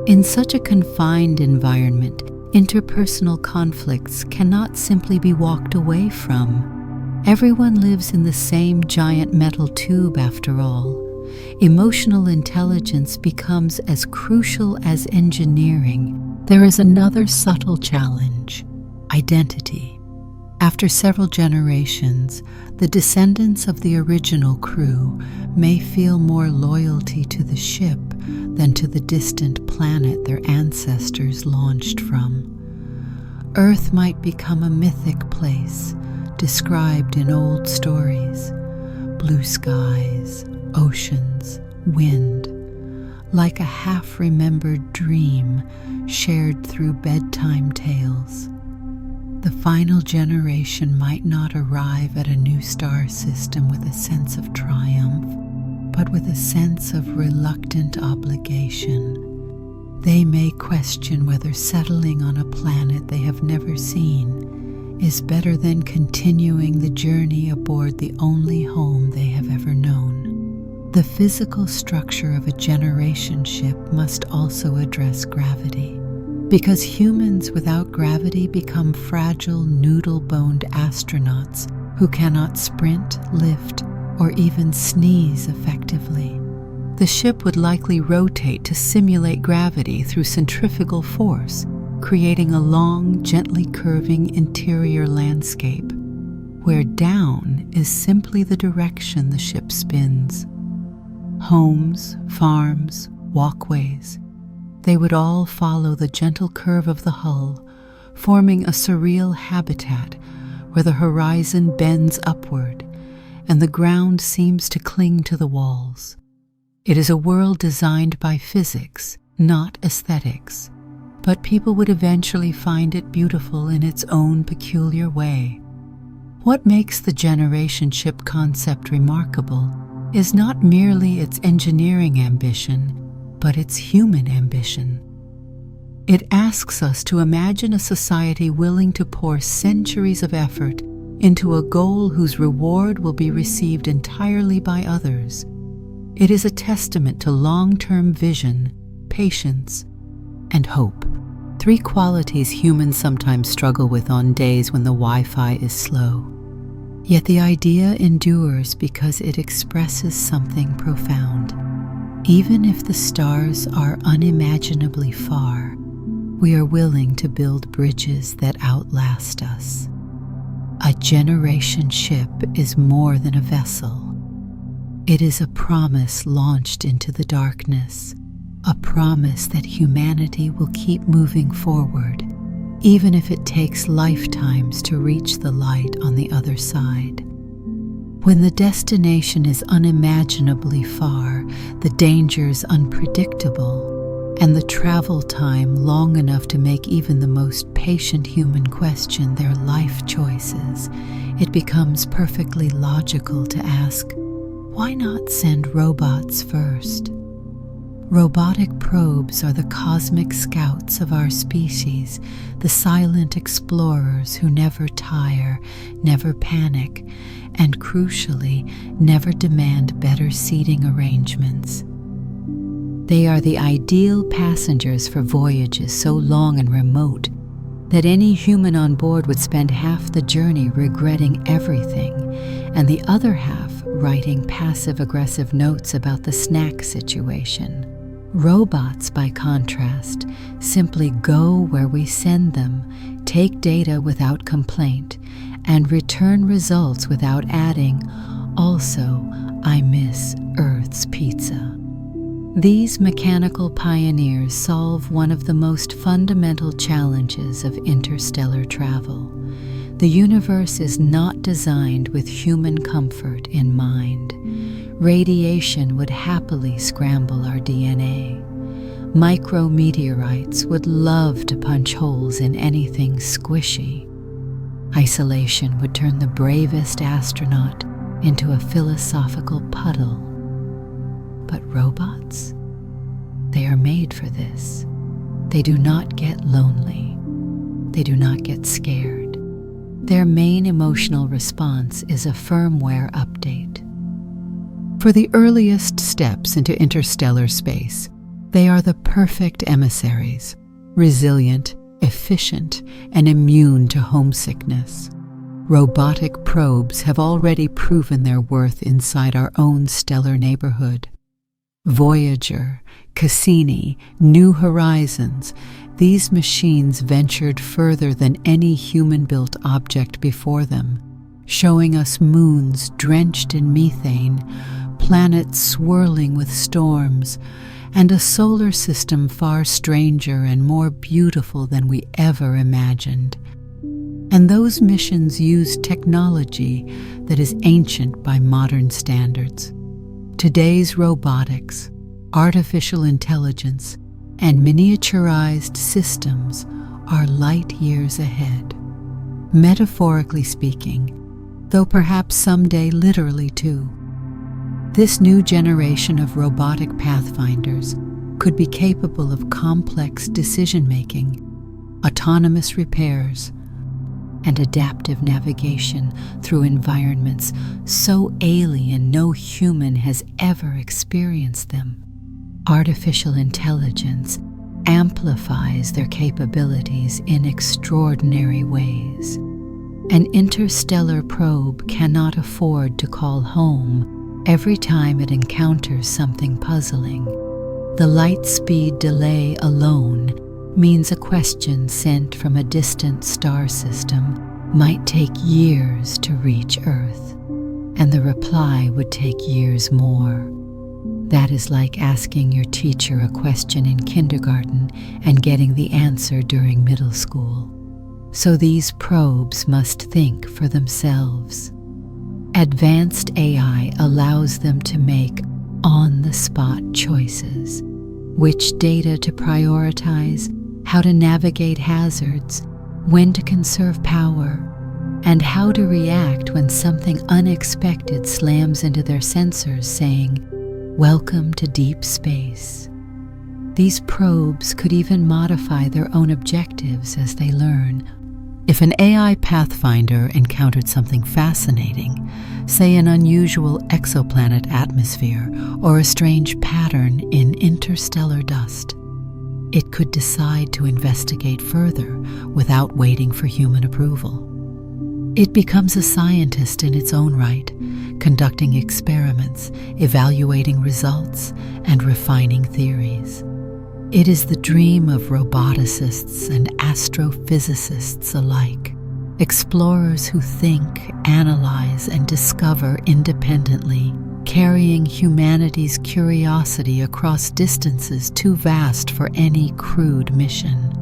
In such a confined environment, interpersonal conflicts cannot simply be walked away from. Everyone lives in the same giant metal tube after all. Emotional intelligence becomes as crucial as engineering. There is another subtle challenge: identity. After several generations, the descendants of the original crew may feel more loyalty to the ship than to the distant planet their ancestors launched from. Earth might become a mythic place, described in old stories: blue skies, oceans, wind, like a half-remembered dream shared through bedtime tales. The final generation might not arrive at a new star system with a sense of triumph, but with a sense of reluctant obligation. They may question whether settling on a planet they have never seen is better than continuing the journey aboard the only home they have ever known. The physical structure of a generation ship must also address gravity, because humans without gravity become fragile, noodle-boned astronauts who cannot sprint, lift, or even sneeze effectively. The ship would likely rotate to simulate gravity through centrifugal force, creating a long, gently curving interior landscape, where down is simply the direction the ship spins. Homes, farms, walkways, they would all follow the gentle curve of the hull, forming a surreal habitat where the horizon bends upward and the ground seems to cling to the walls. It is a world designed by physics, not aesthetics, but people would eventually find it beautiful in its own peculiar way. What makes the generation ship concept remarkable is not merely its engineering ambition, but its human ambition. It asks us to imagine a society willing to pour centuries of effort into a goal whose reward will be received entirely by others. It is a testament to long-term vision, patience, and hope. 3 qualities humans sometimes struggle with on days when the Wi-Fi is slow. Yet the idea endures because it expresses something profound. Even if the stars are unimaginably far, we are willing to build bridges that outlast us. A generation ship is more than a vessel. It is a promise launched into the darkness, a promise that humanity will keep moving forward, even if it takes lifetimes to reach the light on the other side. When the destination is unimaginably far, the dangers unpredictable, and the travel time long enough to make even the most patient human question their life choices, it becomes perfectly logical to ask, why not send robots first? Robotic probes are the cosmic scouts of our species, the silent explorers who never tire, never panic, and crucially, never demand better seating arrangements. They are the ideal passengers for voyages so long and remote that any human on board would spend half the journey regretting everything, and the other half writing passive-aggressive notes about the snack situation. Robots, by contrast, simply go where we send them, take data without complaint, and return results without adding, "Also, I miss Earth's pizza." These mechanical pioneers solve one of the most fundamental challenges of interstellar travel. The universe is not designed with human comfort in mind. Radiation would happily scramble our DNA. Micrometeorites would love to punch holes in anything squishy. Isolation would turn the bravest astronaut into a philosophical puddle. But robots? They are made for this. They do not get lonely. They do not get scared. Their main emotional response is a firmware update. For the earliest steps into interstellar space, they are the perfect emissaries, resilient, efficient, and immune to homesickness. Robotic probes have already proven their worth inside our own stellar neighborhood. Voyager, Cassini, New Horizons, these machines ventured further than any human-built object before them, showing us moons drenched in methane, planets swirling with storms, and a solar system far stranger and more beautiful than we ever imagined. And those missions used technology that is ancient by modern standards. Today's robotics, artificial intelligence, and miniaturized systems are light years ahead. Metaphorically speaking, though perhaps someday literally too. This new generation of robotic pathfinders could be capable of complex decision-making, autonomous repairs, and adaptive navigation through environments so alien no human has ever experienced them. Artificial intelligence amplifies their capabilities in extraordinary ways. An interstellar probe cannot afford to call home every time it encounters something puzzling. The light speed delay alone means a question sent from a distant star system might take years to reach Earth, and the reply would take years more. That is like asking your teacher a question in kindergarten and getting the answer during middle school. So these probes must think for themselves. Advanced AI allows them to make on-the-spot choices, which data to prioritize, how to navigate hazards, when to conserve power, and how to react when something unexpected slams into their sensors saying, "Welcome to deep space." These probes could even modify their own objectives as they learn. If an AI pathfinder encountered something fascinating, say an unusual exoplanet atmosphere or a strange pattern in interstellar dust, it could decide to investigate further without waiting for human approval. It becomes a scientist in its own right, conducting experiments, evaluating results, and refining theories. It is the dream of roboticists and astrophysicists alike, explorers who think, analyze, and discover independently, carrying humanity's curiosity across distances too vast for any crude mission.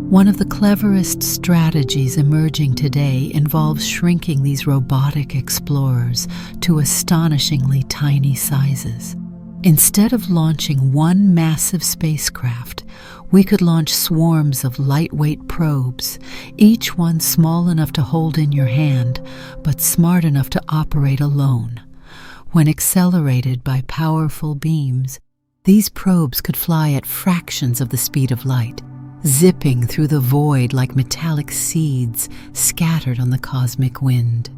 One of the cleverest strategies emerging today involves shrinking these robotic explorers to astonishingly tiny sizes. Instead of launching one massive spacecraft, we could launch swarms of lightweight probes, each one small enough to hold in your hand, but smart enough to operate alone. When accelerated by powerful beams, these probes could fly at fractions of the speed of light, zipping through the void like metallic seeds scattered on the cosmic wind.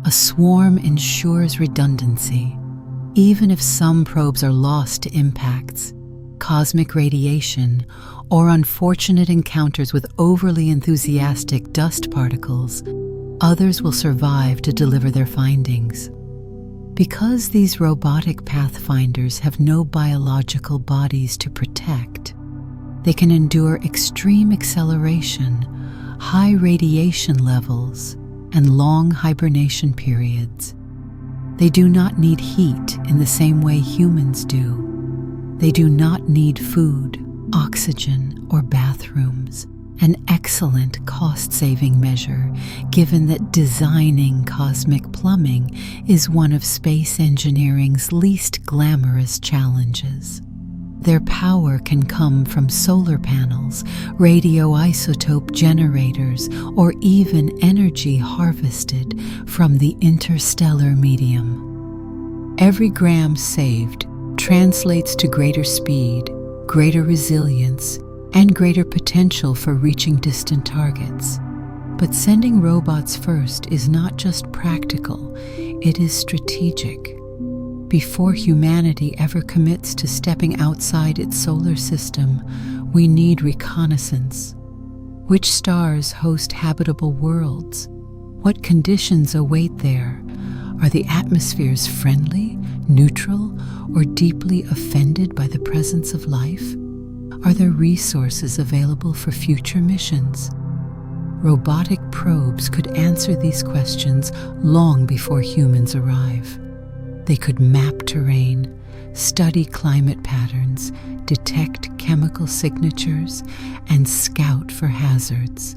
A swarm ensures redundancy. Even if some probes are lost to impacts, cosmic radiation, or unfortunate encounters with overly enthusiastic dust particles, others will survive to deliver their findings. Because these robotic pathfinders have no biological bodies to protect, they can endure extreme acceleration, high radiation levels, and long hibernation periods. They do not need heat in the same way humans do. They do not need food, oxygen, or bathrooms, an excellent cost-saving measure given that designing cosmic plumbing is one of space engineering's least glamorous challenges. Their power can come from solar panels, radioisotope generators, or even energy harvested from the interstellar medium. Every gram saved translates to greater speed, greater resilience, and greater potential for reaching distant targets. But sending robots first is not just practical, it is strategic. Before humanity ever commits to stepping outside its solar system, we need reconnaissance. Which stars host habitable worlds? What conditions await there? Are the atmospheres friendly, neutral, or deeply offended by the presence of life? Are there resources available for future missions? Robotic probes could answer these questions long before humans arrive. They could map terrain, study climate patterns, detect chemical signatures, and scout for hazards.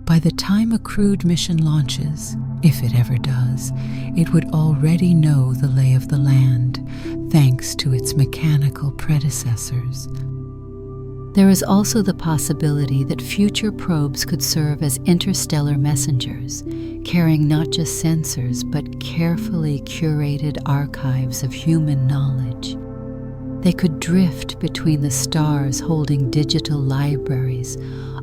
By the time a crewed mission launches, if it ever does, it would already know the lay of the land, thanks to its mechanical predecessors. There is also the possibility that future probes could serve as interstellar messengers, carrying not just sensors but carefully curated archives of human knowledge. They could drift between the stars holding digital libraries,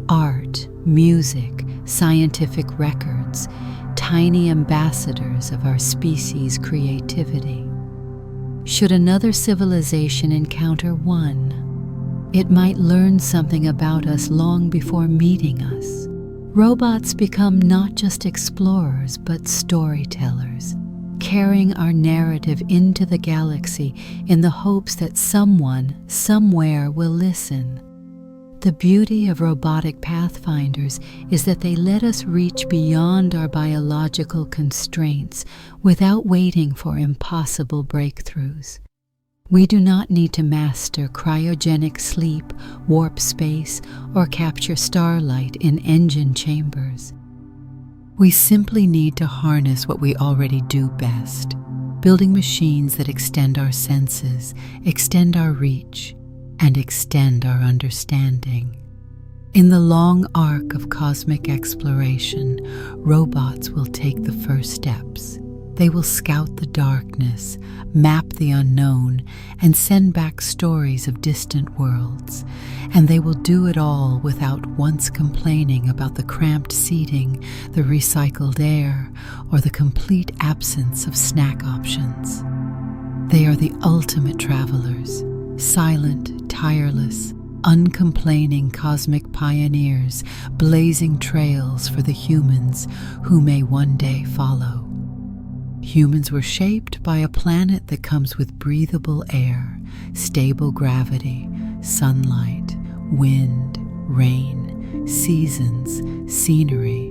art, music, scientific records, tiny ambassadors of our species' creativity. Should another civilization encounter one, it might learn something about us long before meeting us. Robots become not just explorers, but storytellers, carrying our narrative into the galaxy in the hopes that someone, somewhere will listen. The beauty of robotic pathfinders is that they let us reach beyond our biological constraints without waiting for impossible breakthroughs. We do not need to master cryogenic sleep, warp space, or capture starlight in engine chambers. We simply need to harness what we already do best, building machines that extend our senses, extend our reach, and extend our understanding. In the long arc of cosmic exploration, robots will take the first steps. They will scout the darkness, map the unknown, and send back stories of distant worlds. And they will do it all without once complaining about the cramped seating, the recycled air, or the complete absence of snack options. They are the ultimate travelers, silent, tireless, uncomplaining cosmic pioneers blazing trails for the humans who may one day follow. Humans were shaped by a planet that comes with breathable air, stable gravity, sunlight, wind, rain, seasons, scenery,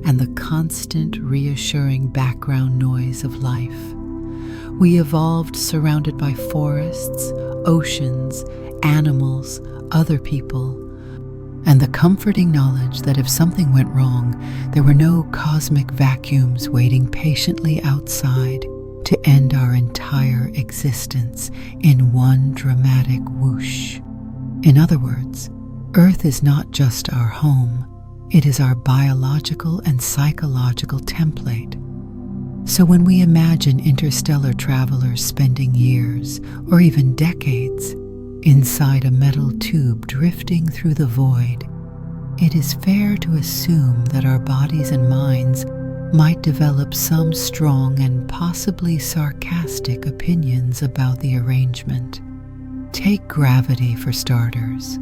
and the constant reassuring background noise of life. We evolved surrounded by forests, oceans, animals, other people, and the comforting knowledge that if something went wrong, there were no cosmic vacuums waiting patiently outside to end our entire existence in one dramatic whoosh. In other words, Earth is not just our home, it is our biological and psychological template. So when we imagine interstellar travelers spending years, or even decades, inside a metal tube drifting through the void, it is fair to assume that our bodies and minds might develop some strong and possibly sarcastic opinions about the arrangement. Take gravity for starters.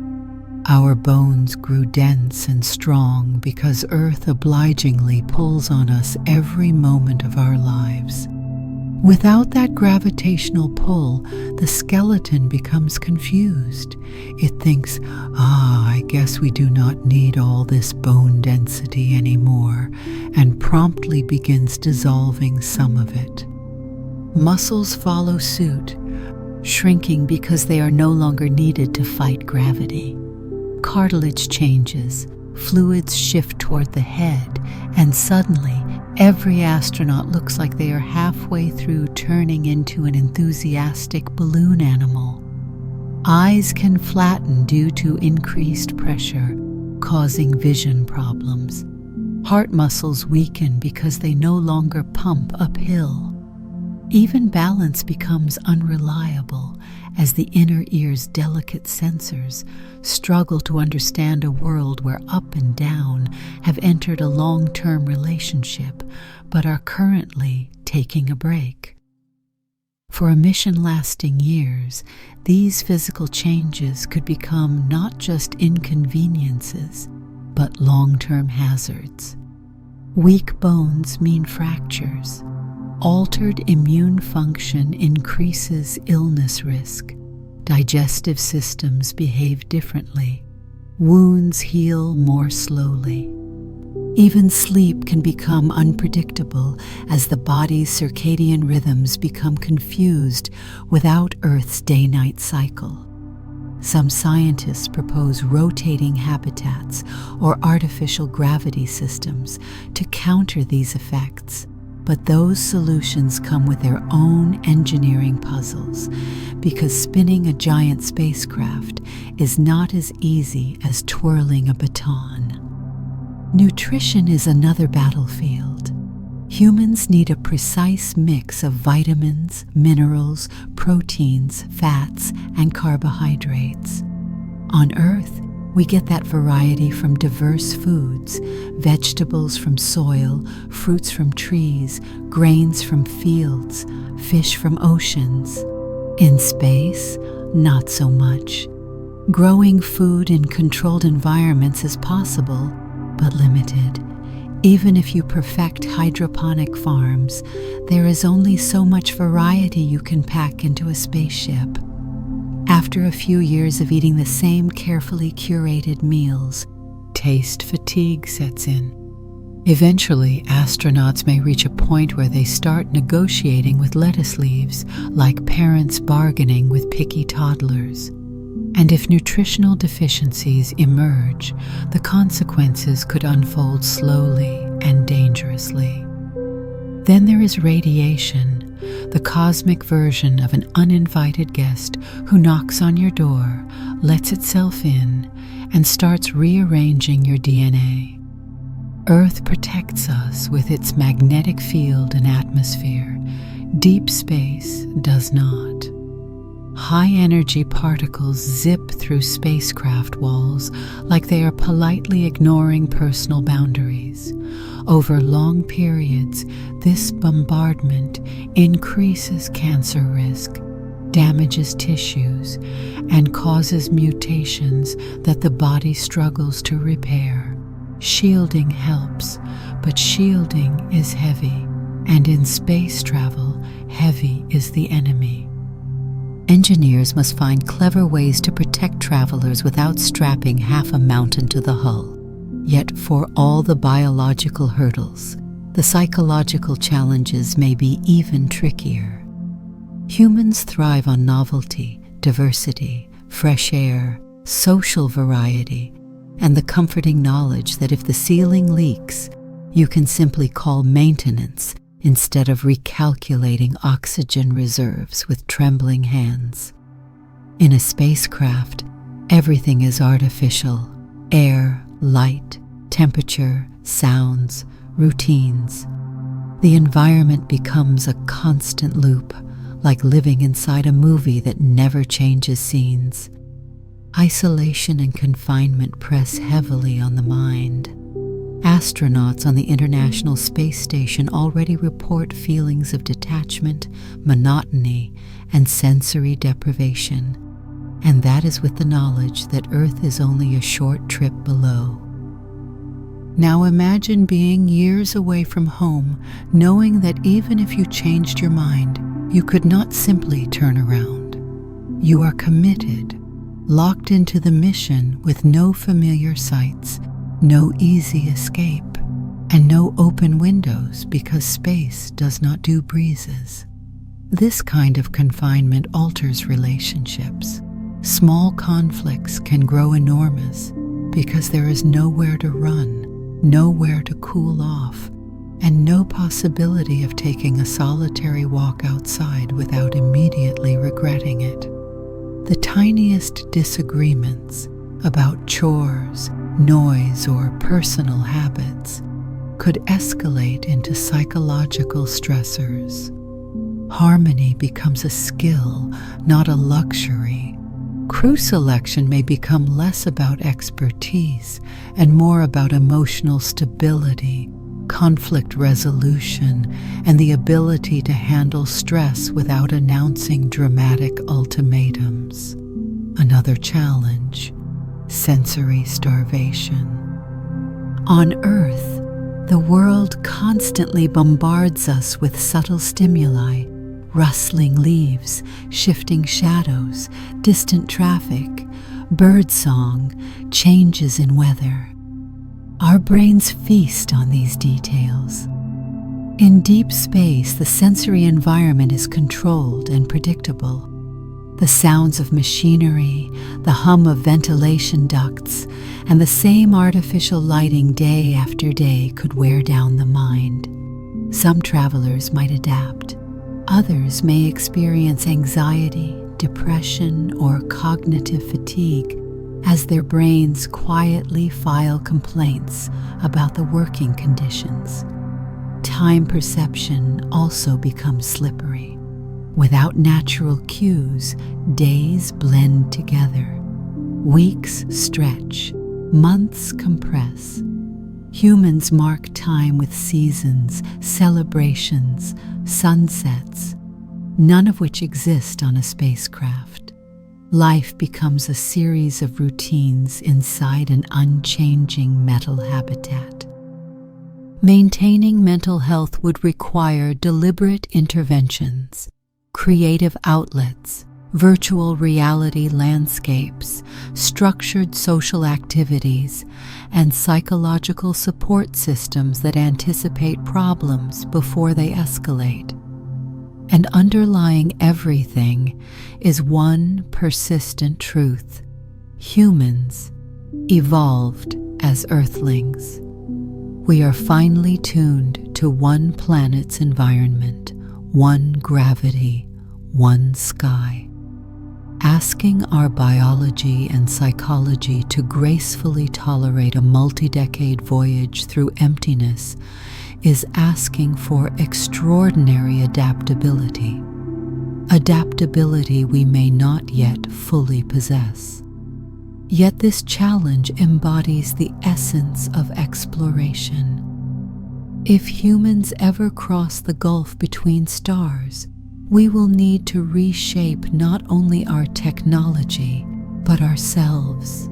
Our bones grew dense and strong because Earth obligingly pulls on us every moment of our lives. Without that gravitational pull, the skeleton becomes confused. It thinks, I guess we do not need all this bone density anymore, and promptly begins dissolving some of it. Muscles follow suit, shrinking because they are no longer needed to fight gravity. Cartilage changes, fluids shift toward the head, and suddenly every astronaut looks like they are halfway through turning into an enthusiastic balloon animal. Eyes can flatten due to increased pressure, causing vision problems. Heart muscles weaken because they no longer pump uphill. Even balance becomes unreliable as the inner ear's delicate sensors struggle to understand a world where up and down have entered a long-term relationship but are currently taking a break. For a mission lasting years, these physical changes could become not just inconveniences, but long-term hazards. Weak bones mean fractures. Altered immune function increases illness risk. Digestive systems behave differently. Wounds heal more slowly. Even sleep can become unpredictable as the body's circadian rhythms become confused without Earth's day-night cycle. Some scientists propose rotating habitats or artificial gravity systems to counter these effects. But those solutions come with their own engineering puzzles, because spinning a giant spacecraft is not as easy as twirling a baton. Nutrition is another battlefield. Humans need a precise mix of vitamins, minerals, proteins, fats, and carbohydrates. On Earth, we get that variety from diverse foods, vegetables from soil, fruits from trees, grains from fields, fish from oceans. In space, not so much. Growing food in controlled environments is possible, but limited. Even if you perfect hydroponic farms, there is only so much variety you can pack into a spaceship. After a few years of eating the same carefully curated meals, taste fatigue sets in. Eventually, astronauts may reach a point where they start negotiating with lettuce leaves, like parents bargaining with picky toddlers. And if nutritional deficiencies emerge, the consequences could unfold slowly and dangerously. Then there is radiation, the cosmic version of an uninvited guest who knocks on your door, lets itself in, and starts rearranging your DNA. Earth protects us with its magnetic field and atmosphere. Deep space does not. High-energy particles zip through spacecraft walls like they are politely ignoring personal boundaries. Over long periods, this bombardment increases cancer risk, damages tissues, and causes mutations that the body struggles to repair. Shielding helps, but shielding is heavy, and in space travel, heavy is the enemy. Engineers must find clever ways to protect travelers without strapping half a mountain to the hull. Yet for all the biological hurdles, the psychological challenges may be even trickier. Humans thrive on novelty, diversity, fresh air, social variety, and the comforting knowledge that if the ceiling leaks, you can simply call maintenance instead of recalculating oxygen reserves with trembling hands. In a spacecraft, everything is artificial: air, light, temperature, sounds, routines. The environment becomes a constant loop, like living inside a movie that never changes scenes. Isolation and confinement press heavily on the mind. Astronauts on the International Space Station already report feelings of detachment, monotony, and sensory deprivation, and that is with the knowledge that Earth is only a short trip below. Now imagine being years away from home, knowing that even if you changed your mind, you could not simply turn around. You are committed, locked into the mission with no familiar sights, no easy escape, and no open windows because space does not do breezes. This kind of confinement alters relationships. Small conflicts can grow enormous because there is nowhere to run, nowhere to cool off, and no possibility of taking a solitary walk outside without immediately regretting it. The tiniest disagreements about chores, noise, or personal habits could escalate into psychological stressors. Harmony becomes a skill, not a luxury. Crew selection may become less about expertise and more about emotional stability, conflict resolution, and the ability to handle stress without announcing dramatic ultimatums. Another challenge: sensory starvation. On Earth, the world constantly bombards us with subtle stimuli: rustling leaves, shifting shadows, distant traffic, birdsong, changes in weather. Our brains feast on these details. In deep space, the sensory environment is controlled and predictable. The sounds of machinery, the hum of ventilation ducts, and the same artificial lighting day after day could wear down the mind. Some travelers might adapt. Others may experience anxiety, depression, or cognitive fatigue as their brains quietly file complaints about the working conditions. Time perception also becomes slippery. Without natural cues, days blend together. Weeks stretch, months compress. Humans mark time with seasons, celebrations, sunsets, none of which exist on a spacecraft. Life becomes a series of routines inside an unchanging metal habitat. Maintaining mental health would require deliberate interventions, creative outlets, virtual reality landscapes, structured social activities, and psychological support systems that anticipate problems before they escalate. And underlying everything is one persistent truth: humans evolved as Earthlings. We are finely tuned to one planet's environment, one gravity, one sky. Asking our biology and psychology to gracefully tolerate a multi-decade voyage through emptiness is asking for extraordinary adaptability. Adaptability we may not yet fully possess. Yet this challenge embodies the essence of exploration. If humans ever cross the gulf between stars, we will need to reshape not only our technology, but ourselves.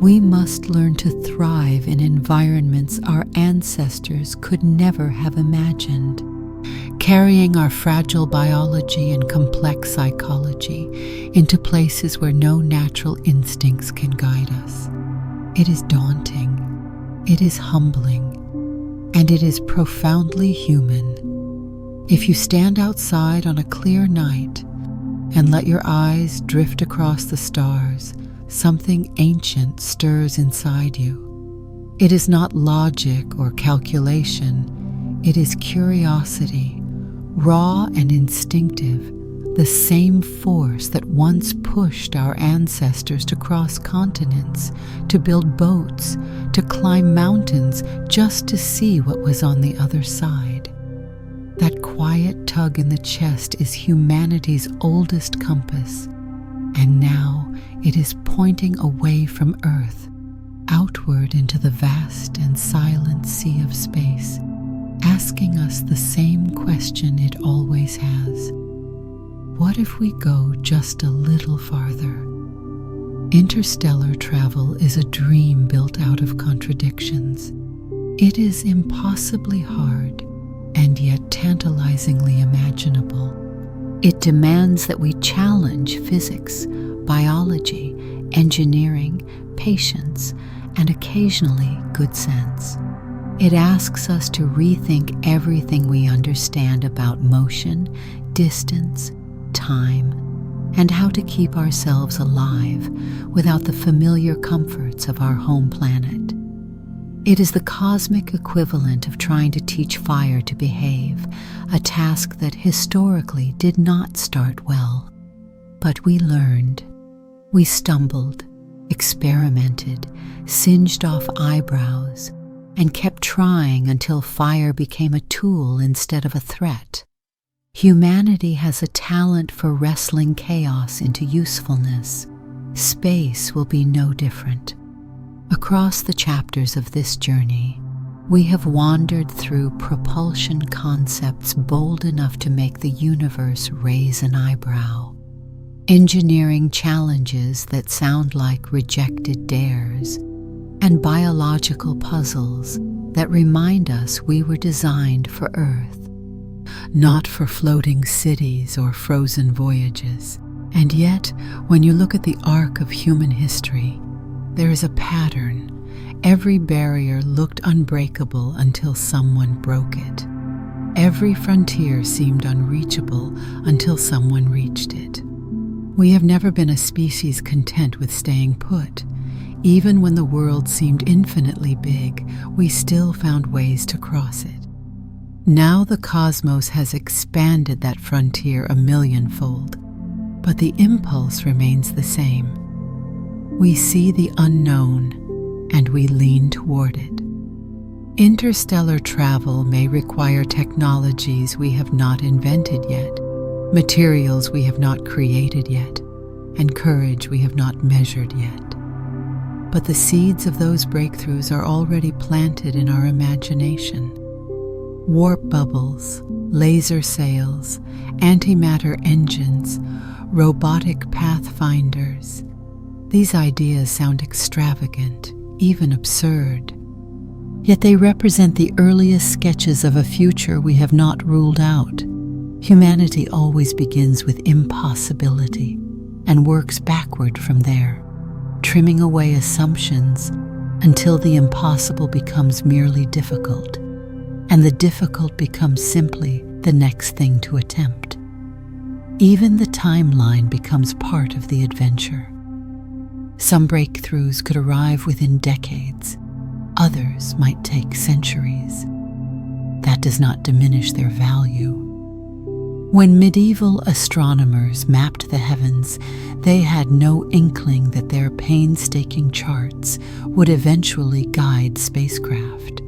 We must learn to thrive in environments our ancestors could never have imagined, carrying our fragile biology and complex psychology into places where no natural instincts can guide us. It is daunting, it is humbling, and it is profoundly human. If you stand outside on a clear night and let your eyes drift across the stars, something ancient stirs inside you. It is not logic or calculation, it is curiosity, raw and instinctive, the same force that once pushed our ancestors to cross continents, to build boats, to climb mountains just to see what was on the other side. That quiet tug in the chest is humanity's oldest compass, and now it is pointing away from Earth, outward into the vast and silent sea of space, asking us the same question it always has. What if we go just a little farther? Interstellar travel is a dream built out of contradictions. It is impossibly hard and yet tantalizingly imaginable. It demands that we challenge physics, biology, engineering, patience, and occasionally good sense. It asks us to rethink everything we understand about motion, distance, time, and how to keep ourselves alive without the familiar comforts of our home planet. It is the cosmic equivalent of trying to teach fire to behave, a task that historically did not start well. But we learned. We stumbled, experimented, singed off eyebrows, and kept trying until fire became a tool instead of a threat. Humanity has a talent for wrestling chaos into usefulness. Space will be no different. Across the chapters of this journey, we have wandered through propulsion concepts bold enough to make the universe raise an eyebrow, engineering challenges that sound like rejected dares, and biological puzzles that remind us we were designed for Earth, not for floating cities or frozen voyages. And yet, when you look at the arc of human history, there is a pattern. Every barrier looked unbreakable until someone broke it. Every frontier seemed unreachable until someone reached it. We have never been a species content with staying put. Even when the world seemed infinitely big, we still found ways to cross it. Now the cosmos has expanded that frontier a millionfold, but the impulse remains the same. We see the unknown, and we lean toward it. Interstellar travel may require technologies we have not invented yet, materials we have not created yet, and courage we have not measured yet. But the seeds of those breakthroughs are already planted in our imagination. Warp bubbles, laser sails, antimatter engines, robotic pathfinders. These ideas sound extravagant, even absurd. Yet they represent the earliest sketches of a future we have not ruled out. Humanity always begins with impossibility and works backward from there, trimming away assumptions until the impossible becomes merely difficult, and the difficult becomes simply the next thing to attempt. Even the timeline becomes part of the adventure. Some breakthroughs could arrive within decades. Others might take centuries. That does not diminish their value. When medieval astronomers mapped the heavens, they had no inkling that their painstaking charts would eventually guide spacecraft.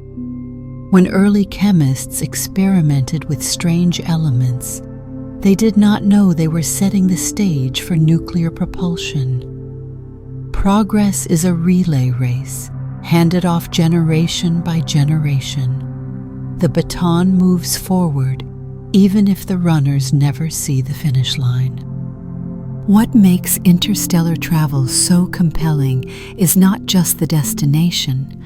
When early chemists experimented with strange elements, they did not know they were setting the stage for nuclear propulsion. Progress is a relay race, handed off generation by generation. The baton moves forward, even if the runners never see the finish line. What makes interstellar travel so compelling is not just the destination,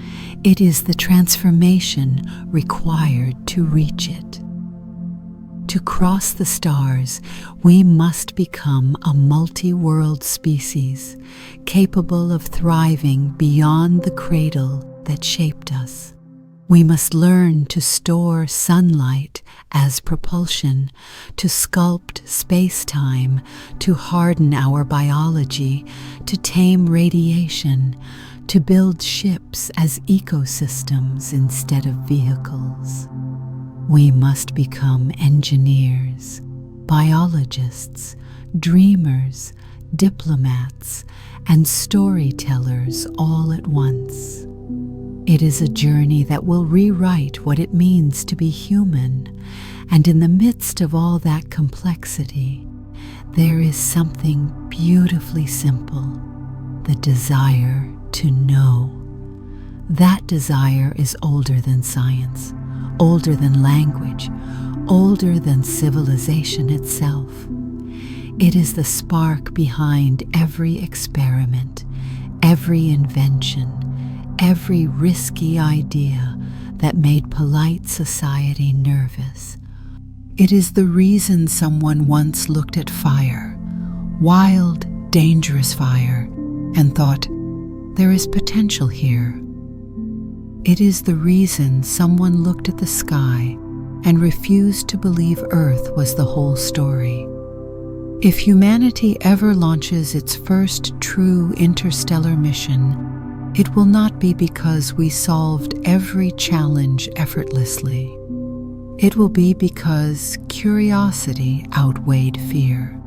it is the transformation required to reach it. To cross the stars, we must become a multi-world species, capable of thriving beyond the cradle that shaped us. We must learn to store sunlight as propulsion, to sculpt space-time, to harden our biology, to tame radiation, to build ships as ecosystems instead of vehicles. We must become engineers, biologists, dreamers, diplomats, and storytellers all at once. It is a journey that will rewrite what it means to be human, and in the midst of all that complexity, there is something beautifully simple, the desire to know. That desire is older than science, older than language, older than civilization itself. It is the spark behind every experiment, every invention, every risky idea that made polite society nervous. It is the reason someone once looked at fire, wild, dangerous fire, and thought, there is potential here. It is the reason someone looked at the sky and refused to believe Earth was the whole story. If humanity ever launches its first true interstellar mission, it will not be because we solved every challenge effortlessly. It will be because curiosity outweighed fear.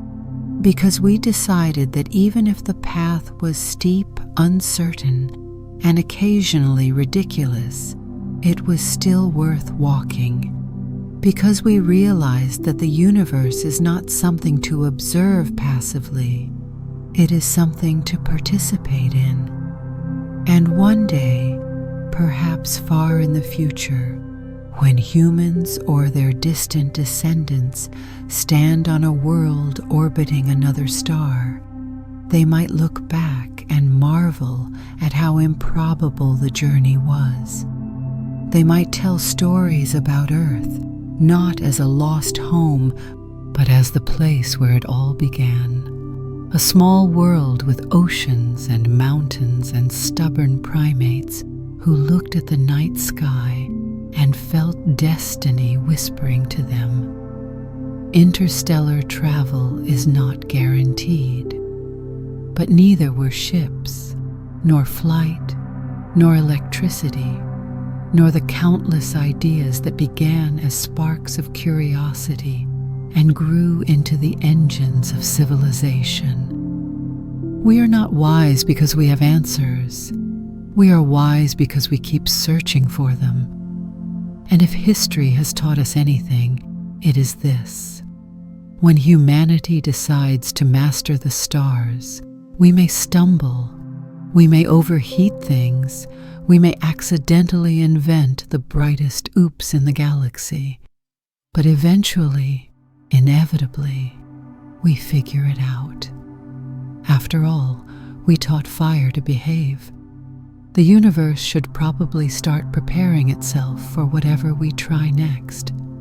Because we decided that even if the path was steep, uncertain, and occasionally ridiculous, it was still worth walking. Because we realized that the universe is not something to observe passively, it is something to participate in. And one day, perhaps far in the future, when humans or their distant descendants stand on a world orbiting another star, they might look back and marvel at how improbable the journey was. They might tell stories about Earth, not as a lost home, but as the place where it all began. A small world with oceans and mountains and stubborn primates who looked at the night sky and felt destiny whispering to them. Interstellar travel is not guaranteed, but neither were ships, nor flight, nor electricity, nor the countless ideas that began as sparks of curiosity and grew into the engines of civilization. We are not wise because we have answers. We are wise because we keep searching for them. And if history has taught us anything, it is this. When humanity decides to master the stars, we may stumble, we may overheat things, we may accidentally invent the brightest oops in the galaxy, but eventually, inevitably, we figure it out. After all, we taught fire to behave. The universe should probably start preparing itself for whatever we try next.